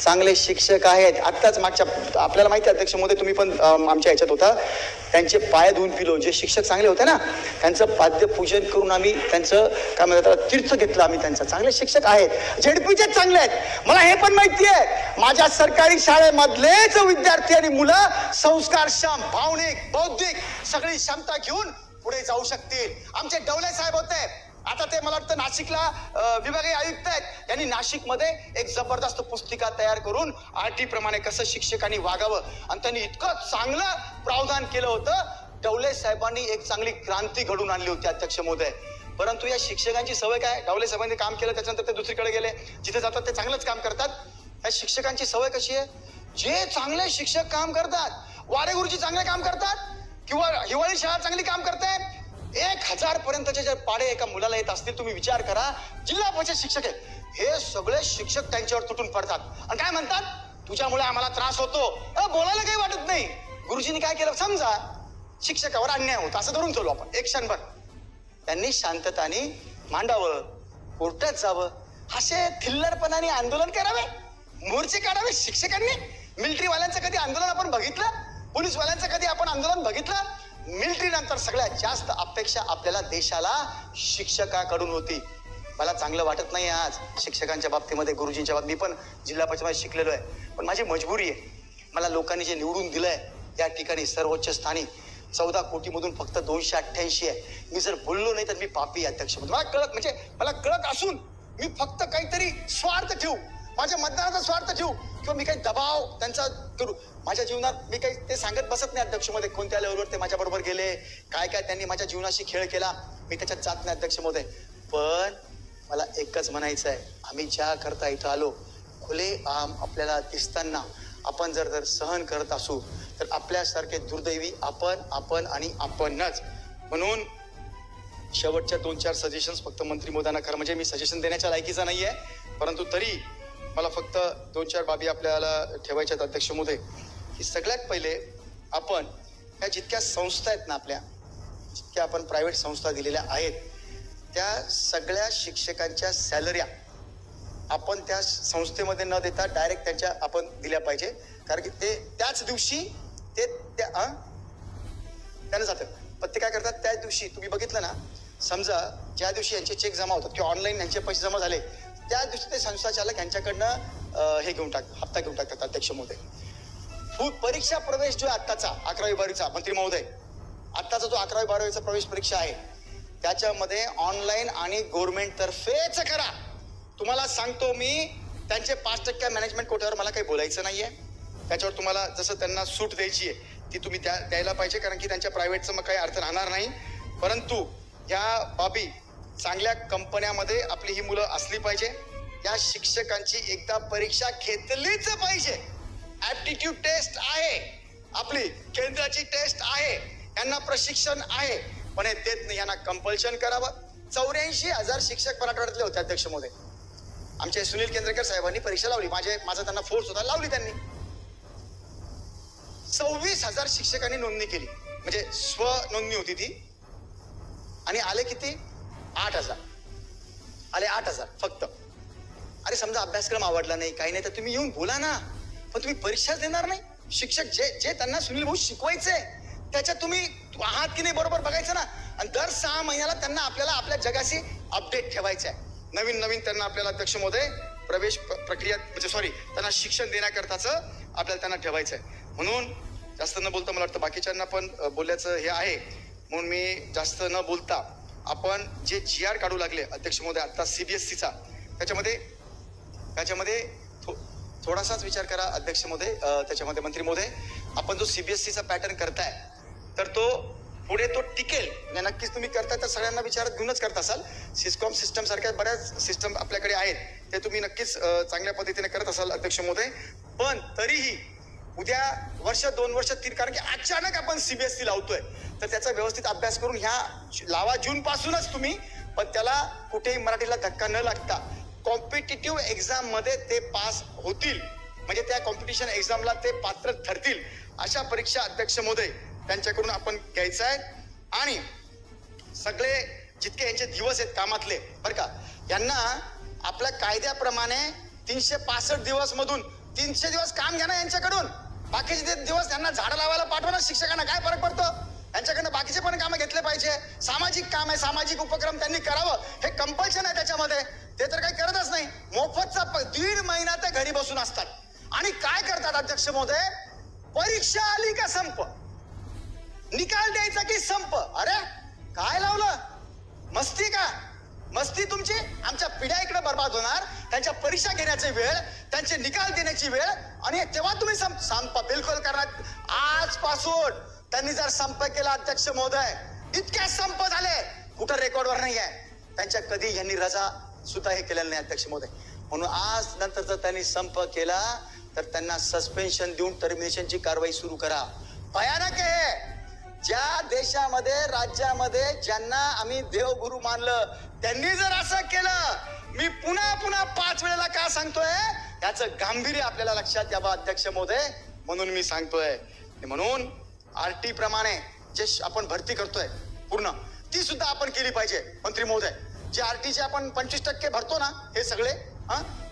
चांगले शिक्षक आहेत. आत्ताच मागच्या आपल्याला माहिती आहे अध्यक्ष महोदय, तुम्ही पण आमच्या ह्याच्यात होता, त्यांचे पाय धुवून पिलो. जे शिक्षक चांगले होते ना, त्यांचं पाद्यपूजन करून आम्ही त्यांचं काय म्हणतात तीर्थ घेतलं आम्ही. त्यांचं चांगले शिक्षक आहेत, झेडपीचे चांगले आहेत. मला हे पण माहिती आहे माझ्या सरकारी शाळेमधलेच विद्यार्थी आणि मुलं संस्कारक्षम, भावनिक, बौद्धिक सगळी क्षमता घेऊन पुढे जाऊ शकतील. आमचे डवले साहेब होते, आता ते मला वाटतं नाशिकला विभागीय आयुक्त आहेत. त्यांनी नाशिकमध्ये एक जबरदस्त पुस्तिका तयार करून RT प्रमाणे कसं शिक्षकांनी वागावं आणि त्यांनी इतकं चांगलं प्रावधान केलं होतं. डवले साहेबांनी एक चांगली क्रांती घडून आणली होती अध्यक्ष महोदय. परंतु या शिक्षकांची सवय काय, डवले साहेबांनी काम केलं त्याच्यानंतर ते दुसरीकडे गेले, जिथे जातात ते चांगलंच काम करतात. या शिक्षकांची सवय कशी आहे, जे चांगले शिक्षक काम करतात, वारे गुरुजी चांगले काम करतात किंवा हिवाळी शाळा चांगली काम करते, 1,000 पर्यंतचे जे पाडे एका मुलाला येत असतील, तुम्ही विचार करा. जिल्हा परिषद शिक्षक आहेत, हे सगळे शिक्षक त्यांच्यावर तुटून पडतात आणि काय म्हणतात, तुझ्यामुळे आम्हाला त्रास होतो. बोलायला काही वाटत नाही. गुरुजींनी काय केलं, समजा शिक्षकावर अन्याय होता असं धरून ठेवलो आपण एक क्षणभर, त्यांनी शांतताने मांडावं, कोर्टात जावं, असे थिल्लरपणाने आंदोलन करावे, मोर्चे काढावे. शिक्षकांनी मिलिटरीवाल्यांचं कधी आंदोलन आपण बघितलं? पोलीसवाल्यांचं कधी आपण आंदोलन बघितलं? मिलिटरी नंतर सगळ्यात जास्त अपेक्षा आपल्याला देशाला शिक्षकाकडून होती. मला चांगलं वाटत नाही आज शिक्षकांच्या बाबतीमध्ये, गुरुजींच्या बाबतीत. मी पण जिल्हा परिषदेमध्ये शिकलेलो आहे, पण माझी मजबुरी आहे. मला लोकांनी जे निवडून दिलंय त्या ठिकाणी सर्वोच्च स्थानी 14 कोटीमधून फक्त 288 आहे. मी जर बोललो नाही तर मी पापी अध्यक्ष. मला कळत असून मी फक्त काहीतरी स्वार्थ ठेवू, माझ्या मतदाराचा स्वार्थ ठेवू किंवा मी काही दबाव त्यांचा करू माझ्या जीवनात, मी काही ते सांगत बसत नाही अध्यक्ष मध्ये. कोणत्या लेवलवर ते माझ्या बरोबर गेले, काय काय त्यांनी माझ्या जीवनाशी खेळ केला, मी त्याच्यात जात नाही अध्यक्ष मध्ये. पण मला एकच म्हणायचं आहे, आम्ही ज्या करता इथं आलो, खुले आम आपल्याला दिसताना आपण जर सहन करत असू तर आपल्यासारखे दुर्दैवी आपण आणि आपणच. म्हणून शेवटच्या 2-4 सजेशन्स फक्त मंत्री महोदयांना, खरं म्हणजे मी सजेशन देण्याच्या लायकीचा नाहीये, परंतु तरी मला फक्त 2-4 बाबी आपल्याला ठेवायच्यात अध्यक्ष महोदय. की सगळ्यात पहिले आपण ह्या जितक्या संस्था आहेत ना आपल्या, जितक्या आपण प्रायव्हेट संस्था दिलेल्या आहेत, त्या सगळ्या शिक्षकांच्या सॅलऱ्या आपण त्या संस्थेमध्ये न देता डायरेक्ट त्यांच्या आपण दिल्या पाहिजे. कारण की ते त्याच दिवशी त्यानं जातात. पण ते काय करतात, त्याच दिवशी तुम्ही बघितलं ना, समजा ज्या दिवशी यांचे चेक जमा होतात किंवा ऑनलाईन यांचे पैसे जमा झाले, त्या दिवशी ते संस्था चालक यांच्याकडनं हे घेऊन हप्ता घेऊन टाकतात अध्यक्ष महोदय. परीक्षा प्रवेश जो आहे आत्ताचा 11वी-12वीचा, मंत्री महोदय, आत्ताचा जो 11वी-12वीचा प्रवेश परीक्षा आहे त्याच्यामध्ये ऑनलाईन आणि गव्हर्नमेंट तर्फेच करा. तुम्हाला सांगतो मी, त्यांचे 5% मॅनेजमेंट कोट्यावर मला काही बोलायचं नाहीये. त्याच्यावर तुम्हाला जसं त्यांना सूट द्यायची आहे ती तुम्ही द्यायला पाहिजे, कारण की त्यांच्या प्रायव्हेटचं मग काही अर्थ राहणार नाही. परंतु या बाबी चांगल्या कंपन्यामध्ये आपली ही मुलं असली पाहिजे. या शिक्षकांची एकदा परीक्षा घेतलीच पाहिजे. ऍप्टिट्यूड टेस्ट आहे, आपली केंद्राची टेस्ट आहे, यांना प्रशिक्षण आहे, पण हे देत नाही. यांना कंपल्शन करावं. 84,000 शिक्षक मराठवाड्यातले होते अध्यक्ष महोदय. आमचे सुनील केंद्रेकर साहेबांनी परीक्षा लावली, माझा त्यांना फोर्स होता, लावली त्यांनी. 26,000 शिक्षकांनी नोंदणी केली, म्हणजे स्व नोंदणी होती ती, आणि आले किती, 8,000 आले. 8,000 फक्त. अरे समजा अभ्यासक्रम आवडला नाही, काही नाही, तर तुम्ही येऊन बोला ना, पण तुम्ही परीक्षाच देणार नाही. शिक्षक जे त्यांना सुनील भाऊ शिकवायचे त्याच्यात तुम्ही आहात की नाही बरोबर बघायचं ना. आणि दर 6 महिन्याला त्यांना आपल्याला आपल्या जगाशी अपडेट ठेवायचं आहे. नवीन नवीन त्यांना आपल्याला अध्यक्ष महोदय प्रवेश प्रक्रिया म्हणजे त्यांना शिक्षण देण्याकरताच आपल्याला त्यांना ठेवायचं आहे. म्हणून जास्त न बोलता मला वाटतं बाकीच्यांना पण बोलण्याचं हे आहे, म्हणून मी जास्त न बोलता आपण जे GR काढू लागले अध्यक्ष महोदय आता CBSEचा, त्याच्यामध्ये थोडासाच विचार करा अध्यक्ष महोदय, त्याच्यामध्ये मंत्री महोदय, आपण जो CBSEचा पॅटर्न करताय तर तो पुढे तो टिकेल नक्कीच. तुम्ही करताय तर सगळ्यांना विचारात घेऊनच करत असाल. सिस्कॉम सिस्टम सारख्या बऱ्याच सिस्टम आपल्याकडे आहेत, ते तुम्ही नक्कीच चांगल्या पद्धतीने करत असाल अध्यक्ष महोदय. पण तरीही उद्या वर्ष 2 वर्ष 3, कारण की अचानक आपण CBSE लावतोय तर त्याचा व्यवस्थित अभ्यास करून ह्या लावा जून पासूनच तुम्ही, पण त्याला कुठेही मराठीला धक्का न लागता कॉम्पिटिटिव्ह एक्झाम मध्ये ते पास होतील, म्हणजे त्या कॉम्पिटिशन एक्झामला ते पात्र ठरतील अशा परीक्षा अध्यक्ष महोदय त्यांच्याकडून आपण घ्यायचं आहे. आणि सगळे जितके यांचे दिवस आहेत कामातले बरं का, यांना आपल्या कायद्याप्रमाणे 365 दिवस मधून 300 दिवस काम घ्या ना यांच्याकडून. बाकीचे दिवस त्यांना झाडं लावायला पाठवा ना. शिक्षकांना काय फरक पडतो, यांच्याकडनं बाकीचे पण कामं घेतले पाहिजे. सामाजिक काम आहे, सामाजिक उपक्रम त्यांनी करावं, हे कंपल्शन आहे त्याच्यामध्ये. ते तर काही करतच नाही. मोफतचा 1.5 महिना ते घरी बसून असतात. आणि काय करतात अध्यक्ष महोदय, परीक्षा आली का संप, निकाल द्यायचा की संप. अरे काय लावलं, मस्ती का मस्ती तुमची. आमच्या पिढ्या इकडे बर्बाद होणार, त्यांच्या परीक्षा घेण्याची वेळ, त्यांचे निकाल देण्याची वेळ, आणि तेव्हा तुम्ही संप बिलकुल करणार. आजपासून त्यांनी जर संप केला अध्यक्ष महोदय, इतक्या संप झाले कुठं रेकॉर्डवर नाही आहे त्यांच्या, कधी यांनी रजा सुद्धा हे केलेलं नाही अध्यक्ष महोदय. म्हणून आज नंतर जर त्यांनी संप केला तर त्यांना सस्पेन्शन देऊन टर्मिनेशनची कारवाई सुरू करा. भयानक आहे. ज्या देशामध्ये राज्यामध्ये ज्यांना आम्ही देवगुरु मानलं त्यांनी जर असं केलं, मी पुन्हा पुन्हा 5 वेळेला का सांगतोय, याचं गांभीर्य आपल्याला लक्षात यावं अध्यक्ष महोदय, म्हणून मी सांगतोय. म्हणून RT प्रमाणे जे आपण भरती करतोय पूर्ण, ती सुद्धा आपण केली पाहिजे मंत्री महोदय. जे RTचे आपण 25% भरतो ना, हे सगळे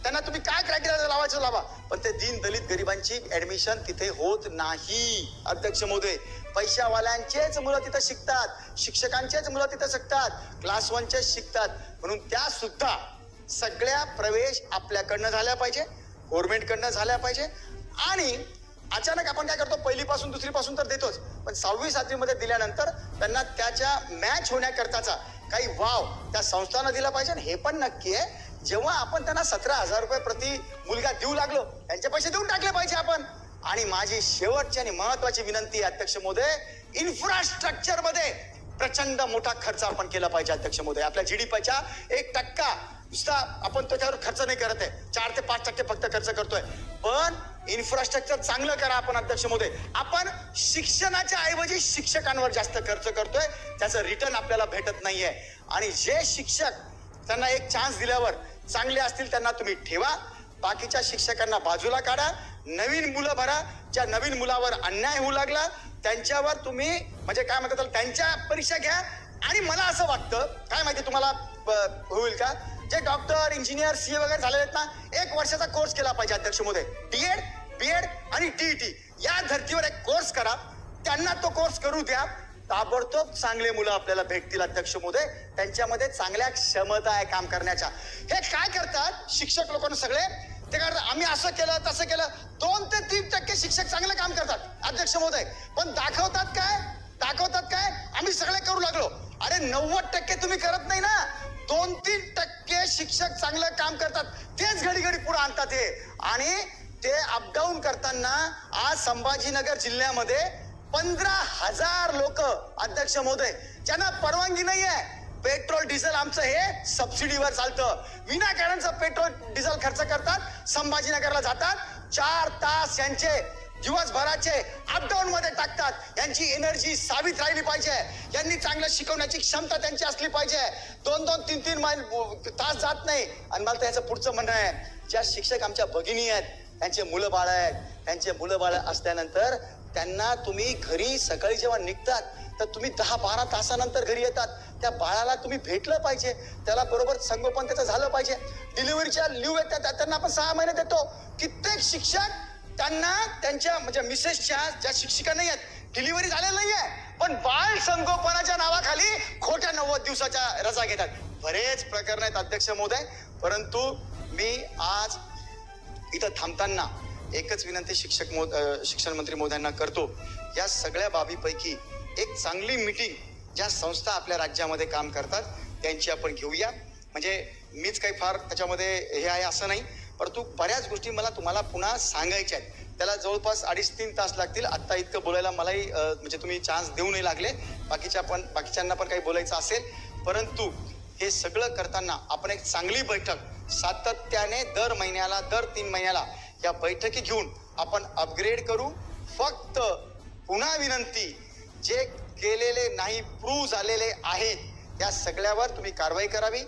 त्यांना तुम्ही काय क्रायटेरिया लावायचं लावा, पण ते दीन दलित गरिबांची ऍडमिशन तिथे होत नाही अध्यक्ष महोदय. पैशावाल्यांचेच मुलं तिथं शिकतात, शिक्षकांचेच मुलं तिथं शिकतात, क्लास 1चे शिकतात. म्हणून त्या सुद्धा सगळ्या प्रवेश आपल्याकडनं झाल्या पाहिजे, गव्हर्नमेंटकडनं झाल्या पाहिजे. आणि अचानक आपण काय करतो, 1ली पासून 2री पासून तर देतोच, पण 6वी 7वी मध्ये दिल्यानंतर त्यांना त्याच्या मॅच होण्याकरताचा काही वाव त्या संस्थांना दिला पाहिजे. हे पण नक्की आहे, जेव्हा आपण त्यांना 17,000 रुपये प्रति मुलगा देऊ लागलो, त्यांचे पैसे देऊन टाकले पाहिजे आपण. आणि माझी शेवटची आणि महत्वाची विनंती आहे अध्यक्ष महोदय, इन्फ्रास्ट्रक्चर मध्ये प्रचंड मोठा खर्च आपण केला पाहिजे अध्यक्ष महोदय. आपल्या GDPच्या 1% नुसता आपण त्याच्यावर खर्च नाही करत आहे, 4 ते 5% फक्त खर्च करतोय. पण इन्फ्रास्ट्रक्चर चांगलं करा आपण अध्यक्ष महोदय. आपण शिक्षणाच्या ऐवजी शिक्षकांवर जास्त खर्च करतोय, त्याचं रिटर्न आपल्याला भेटत नाहीये. आणि जे शिक्षक त्यांना एक चान्स दिल्यावर चांगले असतील त्यांना तुम्ही ठेवा, बाकीच्या शिक्षकांना बाजूला काढा, नवीन मुलं भरा. ज्या नवीन मुलावर अन्याय होऊ लागला त्यांच्यावर तुम्ही म्हणजे काय म्हणतात त्यांच्या परीक्षा घ्या. आणि मला असं वाटतं, काय माहिती तुम्हाला होईल का, जे डॉक्टर इंजिनियर CA वगैरे झालेले आहेत ना, 1 वर्षाचा कोर्स केला पाहिजे अध्यक्ष महोदय. DED BEd आणि TET या धर्तीवर एक कोर्स करा, त्यांना तो कोर्स करू द्या. ताबडतोब चांगले मुलं आपल्याला भेटतील अध्यक्ष महोदय. त्यांच्यामध्ये चांगल्या क्षमता आहे काम करण्याच्या. हे काय करतात शिक्षक लोकांना सगळे, ते करतात आम्ही असं केलं तसं केलं. 2 ते 3% शिक्षक चांगलं काम करतात अध्यक्ष महोदय, पण दाखवतात काय आम्ही सगळे करू लागलो. अरे 90% तुम्ही करत नाही ना, 2-3% शिक्षक चांगलं काम करतात, तेच घडी घडी पुढे आणतात हे. आणि ते अपडाऊन करताना आज संभाजीनगर जिल्ह्यामध्ये 15,000 लोक अध्यक्ष महोदय ज्यांना परवानगी नाहीये. पेट्रोल डिझेल आमचं हे सबसिडीवर चालतं, विनाकारणचं पेट्रोल डिझेल खर्च करतात, संभाजीनगरला जातात, 4 तास यांचे दिवसभराचे अपडाऊन मध्ये टाकतात. यांची एनर्जी सावित राहिली पाहिजे, यांनी चांगलं शिकवण्याची क्षमता त्यांची असली पाहिजे. 2-2, 3-3 मैल तास जात नाही. आणि मला तर याचं पुढचं म्हणणं आहे, ज्या शिक्षक आमच्या भगिनी आहेत, त्यांचे मुलं बाळ आहेत, त्यांचे मुलं बाळ असल्यानंतर त्यांना तुम्ही घरी सकाळी जेव्हा निघतात तर तुम्ही 10-12 तासानंतर घरी येतात. त्या बाळाला तुम्ही भेटलं पाहिजे, त्याला बरोबर संगोपन त्याचं झालं पाहिजे. डिलिव्हरीच्या लिव्ह येतात त्यांना आपण 6 महिने देतो. कित्येक शिक्षक त्यांना त्यांच्या म्हणजे मिसेसच्या ज्या शिक्षिका नाही आहेत डिलिव्हरी झालेली नाहीये, पण बाल संगोपनाच्या नावाखाली खोट्या 90 दिवसाच्या रजा घेतात. बरेच प्रकरण आहेत अध्यक्ष महोदय. परंतु मी आज इथं थांबताना एकच विनंती शिक्षण मंत्री महोदयांना करतो, या सगळ्या बाबीपैकी एक चांगली मीटिंग ज्या संस्था आपल्या राज्यामध्ये काम करतात त्यांची आपण घेऊया. म्हणजे मीच काही फार त्याच्यामध्ये हे आहे असं नाही, परंतु बऱ्याच गोष्टी मला तुम्हाला पुन्हा सांगायच्या आहेत. त्याला जवळपास 2.5-3 तास लागतील. आत्ता इतकं बोलायला मलाही म्हणजे तुम्ही चान्स देऊ नाही लागले. बाकीच्यांना पण काही बोलायचं असेल. परंतु हे सगळं करताना आपण एक चांगली बैठक सातत्याने दर महिन्याला, दर 3 महिन्याला या बैठकी घेऊन आपण अपग्रेड करू. फक्त पुन्हा विनंती, जे केलेले नाही, प्रूव्ह झालेले आहेत, त्या सगळ्यावर तुम्ही कारवाई करावी,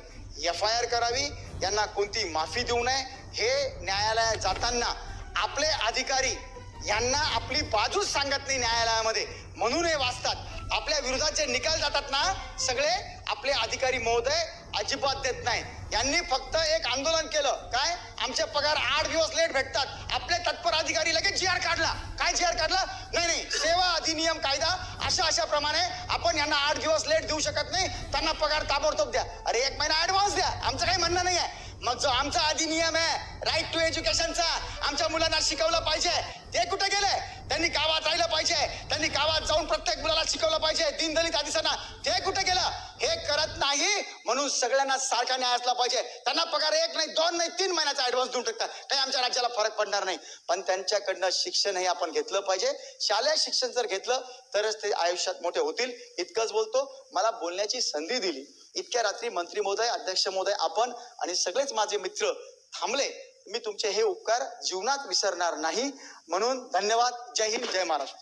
FIR करावी. यांना कोणती माफी देऊ नये. हे न्यायालयात जाताना आपले अधिकारी यांना आपली बाजूच सांगत नाही न्यायालयामध्ये, म्हणून हे वाचतात. आपल्या विरोधात जे निकाल जातात ना सगळे, आपले अधिकारी महोदय अजिबात देत नाही. यांनी फक्त एक आंदोलन केलं, काय आमचे पगार 8 दिवस लेट भेटतात. आपले तत्पर अधिकारी लगेच GR काढला. काय GR काढला? नाही, सेवा अधिनियम कायदा अशा प्रमाणे आपण यांना 8 दिवस लेट देऊ शकत नाही, त्यांना पगार ताबडतोब द्या. अरे 1 महिना ऍडव्हान्स द्या, आमचं काही म्हणणं नाही आहे. मग जो आमचा अधिनियम आहे राईट टू एज्युकेशनचा, आमच्या मुलांना शिकवलं पाहिजे, ते कुठे गेले? त्यांनी गावात राहिलं पाहिजे, त्यांनी गावात जाऊन प्रत्येक मुलाला शिकवलं पाहिजे, दीनदलित आदिवासींना, ते कुठे गेलं? हे करत नाही. म्हणून सगळ्यांना सारखा न्याय असला पाहिजे. त्यांना पगार 1 नाही, 2 नाही, 3 महिन्याचा ऍडव्हान्स देऊन टाकतात. काही आमच्या राज्याला फरक पडणार नाही. पण त्यांच्याकडनं शिक्षण हे आपण घेतलं पाहिजे. शालेय शिक्षण जर घेतलं तरच ते आयुष्यात मोठे होतील. इतकंच बोलतो. मला बोलण्याची संधी दिली. इतक्या रात्री मंत्री महोदय, अध्यक्ष महोदय, आपण आणि सगळेच माझे मित्र थांबले. मी तुमचे हे उपकार जीवनात विसरणार नाही. म्हणून धन्यवाद. जय हिंद, जय महाराष्ट्र.